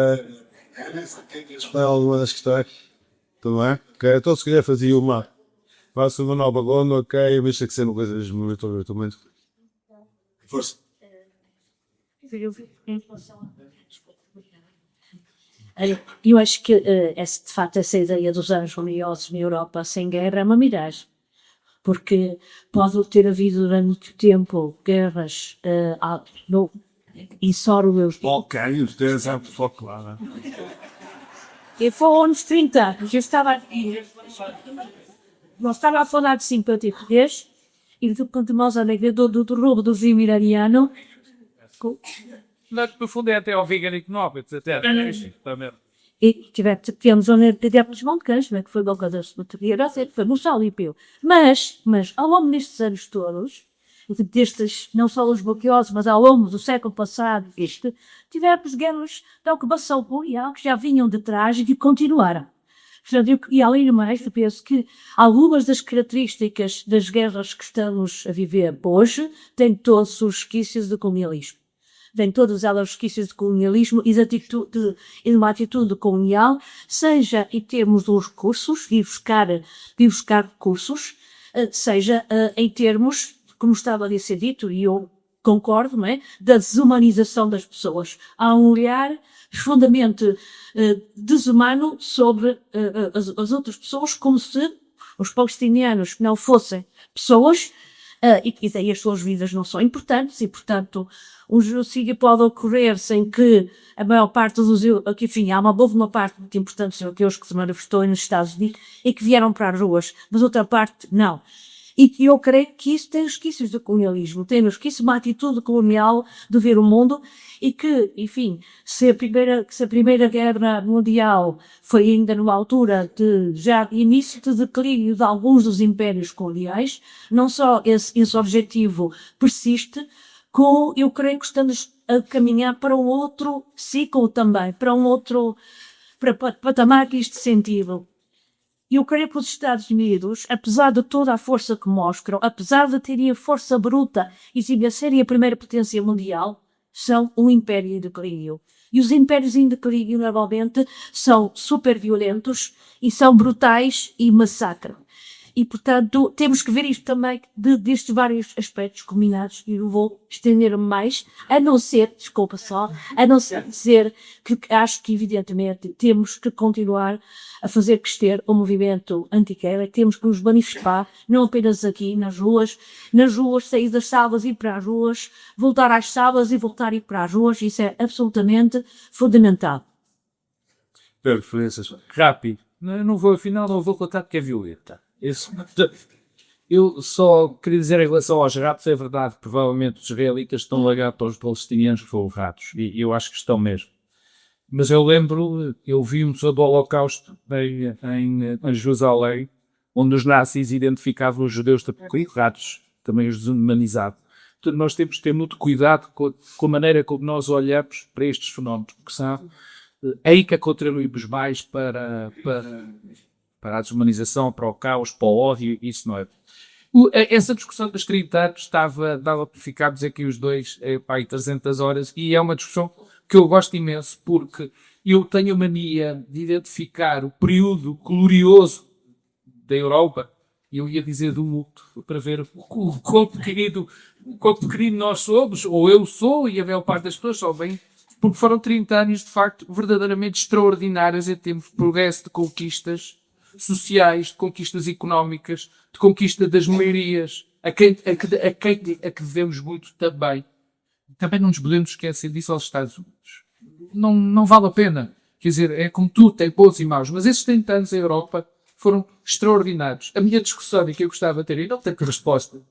Para alguma das questões. Tudo bem? Ok, então se calhar fazia uma. Faço uma nova ronda, ok, mas tem que ser uma coisa de momento. Força. Eu acho que, de facto, essa ideia dos anjos luminosos na Europa sem guerra é uma miragem. Porque pode ter havido durante muito tempo guerras e sórulos. Ok, os 10 anos só claro. E foi uns 30 anos. Nós estávamos a falar de 53 e quando nós do roubo do regime iraniano. No fundo é até ao vegan economics, até. Também. E tivemos onde tivemos Montecães, que foi uma coisa que foi no Salipeu. Mas, ao longo destes anos todos, não só os bloqueosos, mas ao longo do século passado, tivemos guerras de ocupação colonial que já vinham de trás e que continuaram. Portanto, e além do mais, eu penso que algumas das características das guerras que estamos a viver hoje têm todos os resquícios do colonialismo. Vem todas elas resquícios de colonialismo e de uma atitude colonial, seja em termos dos recursos, de ir buscar recursos, seja em termos, como estava a ser dito, e eu concordo, não é, da desumanização das pessoas. Há um olhar profundamente desumano sobre as outras pessoas, como se os palestinianos não fossem pessoas, e daí as suas vidas não são importantes, e portanto um genocídio pode ocorrer sem que a maior parte dos enfim, houve uma parte muito importante dos europeus que se manifestou nos Estados Unidos e que vieram para as ruas, mas outra parte não. E que eu creio que isso tem resquícios do colonialismo, tem resquícios de uma atitude colonial de ver o mundo e que, enfim, se a primeira guerra mundial foi ainda numa altura de já início de declínio de alguns dos impérios coloniais, não só esse objetivo persiste, como eu creio que estamos a caminhar para um outro ciclo também, para um outro patamar neste sentido. Eu creio que os Estados Unidos, apesar de toda a força que mostram, apesar de terem a força bruta e de serem a primeira potência mundial, são um império em declínio. E os impérios em declínio, normalmente, são super violentos e são brutais e massacram. E, portanto, temos que ver isto também destes vários aspectos combinados, e eu vou estender-me mais, a não ser dizer que acho que, evidentemente, temos que continuar a fazer crescer o movimento anti-guerra, temos que nos manifestar, não apenas aqui, nas ruas, sair das salas e ir para as ruas, voltar às salas e voltar a ir para as ruas, isso é absolutamente fundamental. Referências. Rápido. Não vou contar porque é violenta. Eu só queria dizer em relação aos ratos, é verdade, provavelmente os israelitas estão ligados aos palestinianos que foram ratos, e eu acho que estão mesmo. Mas eu vi um museu do Holocausto em Jerusalém, onde os nazis identificavam os judeus como ratos, também os desumanizavam. Portanto, nós temos que ter muito cuidado com a maneira como nós olhamos para estes fenómenos, porque são aí que contribuímos mais para a desumanização, para o caos, para o ódio, isso não é. Essa discussão dos 30 anos dava para ficarmos aqui os dois em 300 horas, e é uma discussão que eu gosto imenso, porque eu tenho a mania de identificar o período glorioso da Europa, e eu ia dizer do mundo, para ver o quão pequenino nós somos, ou eu sou, e a maior parte das pessoas só bem, porque foram 30 anos, de facto, verdadeiramente extraordinários em termos de progresso, de conquistas sociais, de conquistas económicas, de conquista das maiorias, a que devemos muito também. Também não nos podemos esquecer disso aos Estados Unidos. Não vale a pena. Quer dizer, é como tudo, tem bons e maus. Mas esses 30 anos em Europa foram extraordinários. A minha discussão e que eu gostava de ter, e não tenho resposta,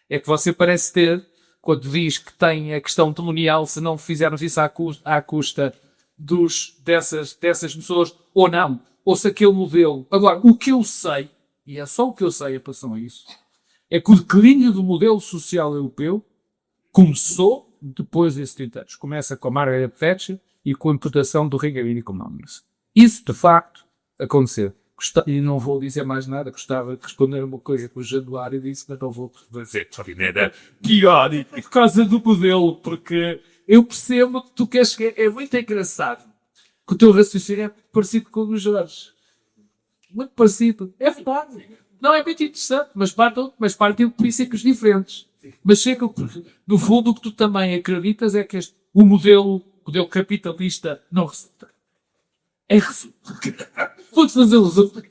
é que você parece ter, quando diz que tem a questão colonial, se não fizermos isso à custa dessas pessoas, ou não. Ou se aquele modelo... Agora, o que eu sei, e é só o que eu sei em relação a isso, é que o declínio do modelo social europeu começou depois desses 30 anos. Começa com a Margaret Thatcher e com a imputação do Reagan Economics. isso de facto acontecer. E não vou dizer mais nada, gostava de responder uma coisa que o Januário disse, mas não vou dizer pior, por causa do modelo, porque eu percebo que tu queres que é muito engraçado, que o teu raciocínio é parecido com o do Jorge. Muito parecido. É verdade. Não é muito interessante, mas partem de princípios diferentes. Mas sei que, no fundo, o que tu também acreditas é que o modelo capitalista não resulta. É resulta. Pode fazer resulta.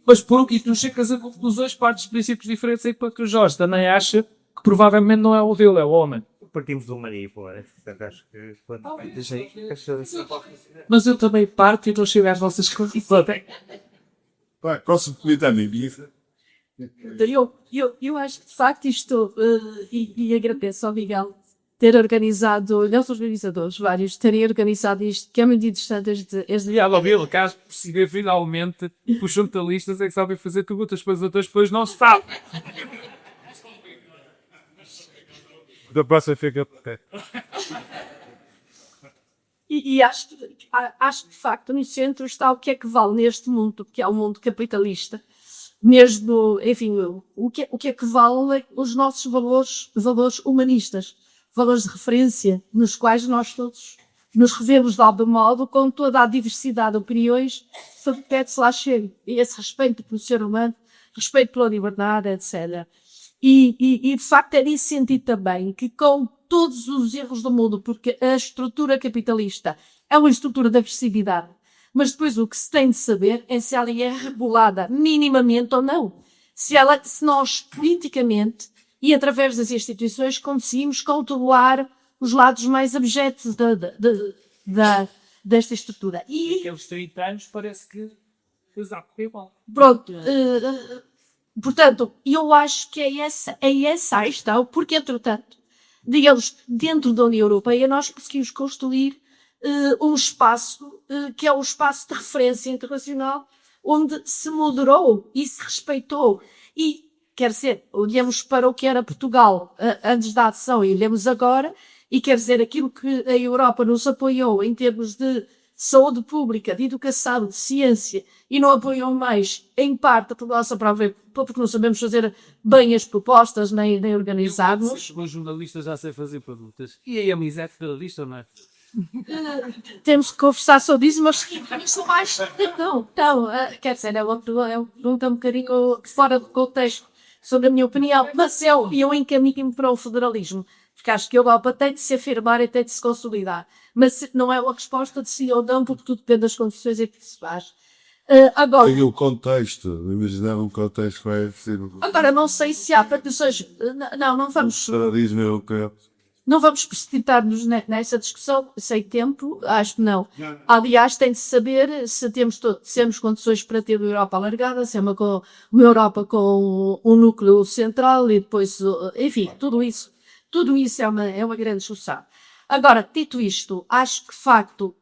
Mas tu chegas a conclusões, partes de princípios diferentes, para que o Jorge também acha que provavelmente não é o dele, é o homem. Partimos de uma maneira, portanto acho que quando Mas eu também parto e não chego às vossas condições. Próximo comentário, Ibiza. Eu acho que de facto isto, e agradeço ao Miguel ter organizado, não os organizadores, vários, terem organizado isto, que é muito interessante E a Lobilo, caso perceber finalmente que os jornalistas é que sabem fazer perguntas para as outras pessoas, não se sabe. Da próxima fica. E acho que de facto no centro está o que é que vale neste mundo, que é o mundo capitalista, mesmo, enfim, o que é que vale os nossos valores humanistas, valores de referência, nos quais nós todos nos revemos de algum modo com toda a diversidade de opiniões sobre o que é que se lá chega. E esse respeito pelo ser humano, respeito pela liberdade, etc. E de facto é nesse sentido também que, com todos os erros do mundo, porque a estrutura capitalista é uma estrutura de agressividade, mas depois o que se tem de saber é se ela é regulada minimamente ou não. Se nós politicamente e através das instituições conseguimos controlar os lados mais abjetos desta estrutura. E aqueles 30 anos parece que exato, é igual. Pronto. Portanto, eu acho que é essa a questão, porque, entretanto, digamos, dentro da União Europeia, nós conseguimos construir um espaço que é o espaço de referência internacional, onde se moderou e se respeitou. E, quer dizer, olhemos para o que era Portugal antes da adesão e olhemos agora, e quer dizer, aquilo que a Europa nos apoiou em termos de saúde pública, de educação, de ciência, e não apoiam mais, em parte, por nossa própria, porque não sabemos fazer bem as propostas, nem organizarmos. Os jornalistas já sei fazer perguntas. E a Miss é federalista ou não é? Temos que conversar sobre isso, mas sou mais. Não, quer dizer, é uma pergunta um bocadinho fora do contexto sobre a minha opinião, mas eu encaminho-me para o federalismo, porque acho que a Europa tem de se afirmar e tem de se consolidar. Mas não é uma resposta de sim ou não, porque tudo depende das condições em que se faz. Agora, Tem o contexto, imaginar um contexto que vai ser. Agora, não sei se há partições. Não vamos. Federalismo europeu. Não vamos precipitar-nos nessa discussão, sem tempo, acho que não. Aliás, tem de saber se temos condições para ter uma Europa alargada, se é uma Europa com um núcleo central e depois, enfim, tudo isso é uma grande discussão. Agora, dito isto, acho que de facto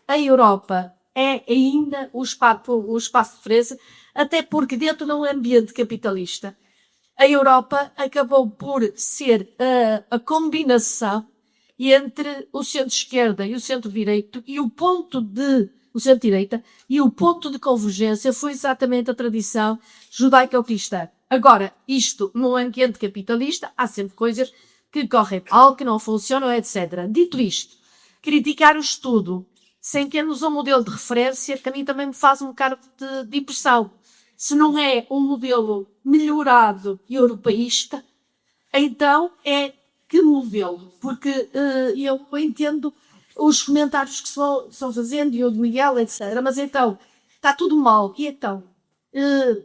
a Europa é ainda o espaço de referência, até porque dentro de um ambiente capitalista, a Europa acabou por ser a combinação entre o centro-esquerda e o centro-direita o centro-direita, e o ponto de convergência foi exatamente a tradição judaico-cristã. Agora, isto, num ambiente capitalista, há sempre coisas que correm mal, que não funcionam, etc. Dito isto, criticar o estudo sem termos um modelo de referência, que a mim também me faz um bocado de impressão. Se não é um modelo melhorado e europeísta, então é que modelo? Porque eu entendo os comentários que se vão fazendo, e o de Miguel, etc. Mas então, está tudo mal. E então,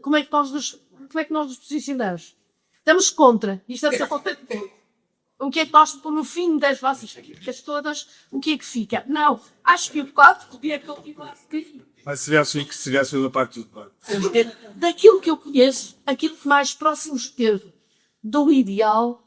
como é que nós nos posicionamos? Estamos contra. E estamos a contra de tudo. O que é que nós, no fim das vossas críticas todas, o que é que fica? Não, acho que o quadro podia continuar a cair. Mas se tivesse uma parte do quadro. Daquilo que eu conheço, aquilo que mais próximo esteve do ideal,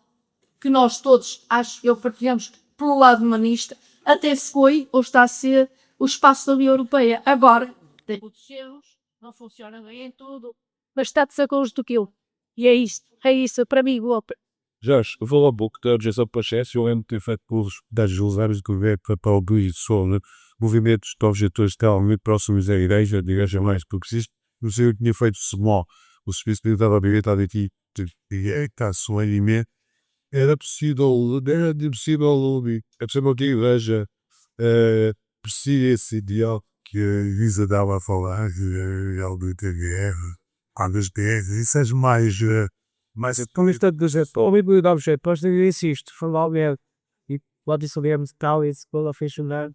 que nós todos, acho que eu partilhamos pelo lado humanista, até foi ou está a ser o espaço da União Europeia. Agora, tem muitos erros, não funciona bem em tudo, mas está de sacolos do quilo. E é isso, para mim, boa. Jorge, eu vou ao book da objeção de processo. Eu lembro de ter feito cursos das anos de governo para o Luís Sola, movimentos de objetores estavam muito próximos da igreja mais progressista. Não sei, eu tinha feito small, o serviço militar obrigatório aqui, está solenemente. Era possível que a igreja persiga esse ideal que a Isa dava a falar, algo de guerra, quando as guerras, isso é mais Com isto do jeito, o livro de objetos, eu insisto, formalmente, e pode saber tal e se pode funcionar.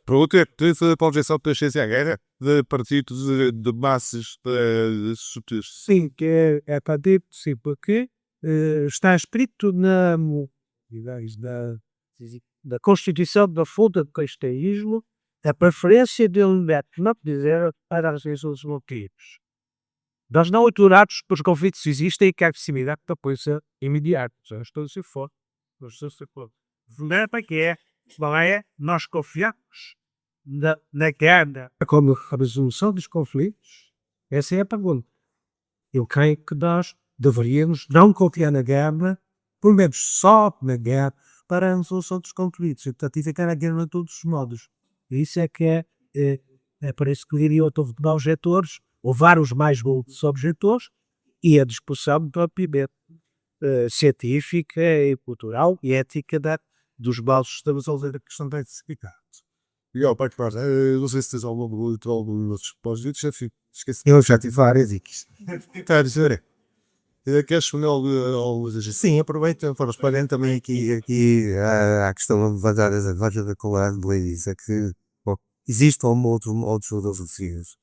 para outra coisa, para a objeção de consciência à guerra, de partidos de massas de Sim, que é para dizer, sim, porque está escrito da Constituição da Fonte do Cristianismo a preferência dele não dizer para as regiões motivos. Nós não aturar-nos pelos conflitos que existem e que a proximidade da polícia imediata. Já estou a ser forte. O problema não é nós confiamos na guerra como a resolução dos conflitos. Essa é a pergunta. Eu creio que nós deveríamos não confiar na guerra, pelo menos só na guerra, para a resolução dos conflitos. Portanto, evitar a guerra de todos os modos. Isso é que é para isso que diria o de objetores, ou vários mais outros objetores, e a discussão propriamente científica e cultural e ética dos bases de resolver a questão da certificado. E ao parte, não sei se tens algum outros pós-ditos, esqueci. Eu já tive várias e quis. Está a dizer, queres responder ao Sim, aproveito para responder também aqui à questão levantada da colar de Ladies, é que existem outros filosofias.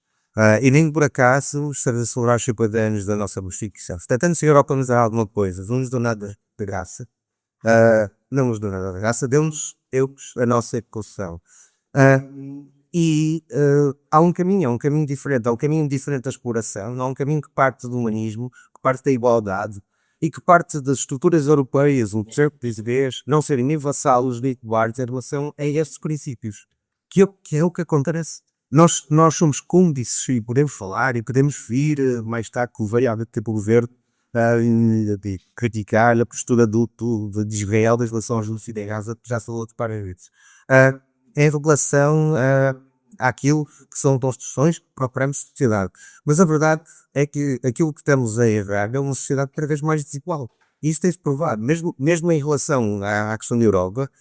E nem por acaso estamos a celebrar os 50 anos da nossa Constituição. Portanto, se a Europa nos dá alguma coisa, não nos deu nada de graça, não nos deu nada de graça, deu-nos a nossa Constituição. Há um caminho diferente, há um caminho diferente da exploração, há um caminho que parte do humanismo, que parte da igualdade e que parte das estruturas europeias, um terceiro de não serem nem vassalos nem cobardes em relação a estes princípios, que é o que acontece. Nós somos cúmplices e podemos falar e podemos vir mais tarde com o variável tipo governo de criticar a postura de Israel em relação ao genocídio em Gaza, que já falou de várias vezes. Em relação àquilo que são construções que procuramos de sociedade. Mas a verdade é que aquilo que estamos a errar é uma sociedade cada vez mais desigual. E isso tem-se provado. Mesmo em relação à questão da Europa,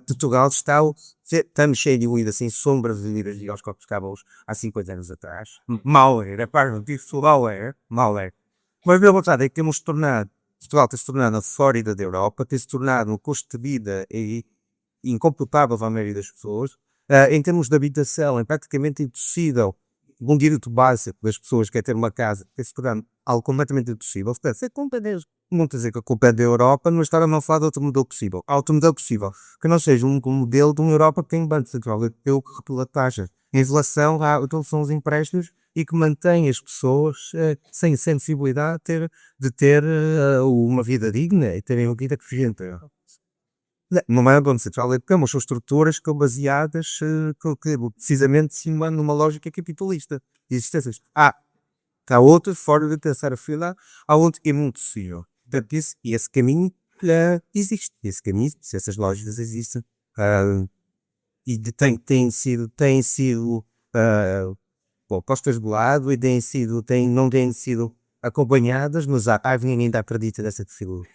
Portugal estamos cheio de ruído, assim, sombras de aos copos cabos há 50 anos atrás. Mal era, mal era. Mas a verdade é que Portugal tem-se tornado a Flórida da Europa, tem-se tornado um custo de vida incomputável para a maioria das pessoas. Em termos de habitação, é praticamente impossível. Um direito básico das pessoas que é ter uma casa, tem-se tornado algo completamente impossível. Portanto, é culpa deles. Não quer dizer que a culpa é da Europa, não estar a não falar de outro modelo possível. Há outro modelo possível, que não seja um modelo de uma Europa que tem Banco Central Europeu que regula a taxa em relação a são os empréstimos e que mantém as pessoas sem sensibilidade de ter uma vida digna e terem uma vida eficiente. Não é Banco Central Europeu, mas são estruturas que são baseadas precisamente simulando numa lógica capitalista. Há outra forma de pensar a fila, há outro que é muito possível. Portanto, esse caminho existe. Esse caminho, se essas lógicas existem, e têm sido postas de lado e não têm sido acompanhadas, mas ninguém ainda acredita nessa figura.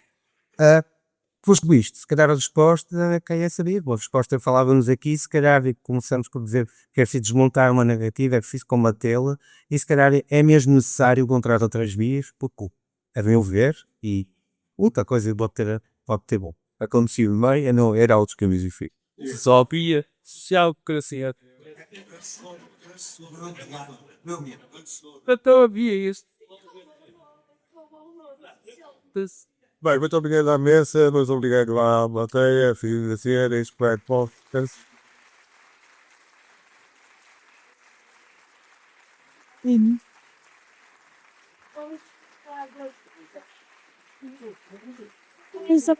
Posto isto, se calhar a resposta, quem é saber? A resposta falávamos aqui, se calhar começamos por dizer que é preciso desmontar uma narrativa, é preciso combatê-la, e se calhar é mesmo necessário encontrar outras vias, porque, a meu ver, e outra coisa pode ter bom. Acontecido bem, não era outros caminhos e fim. Só havia social-democracia. Então havia isso. Bem, muito obrigado à mesa, muito obrigado à plateia, filhos da cena, espero podcast. Isso.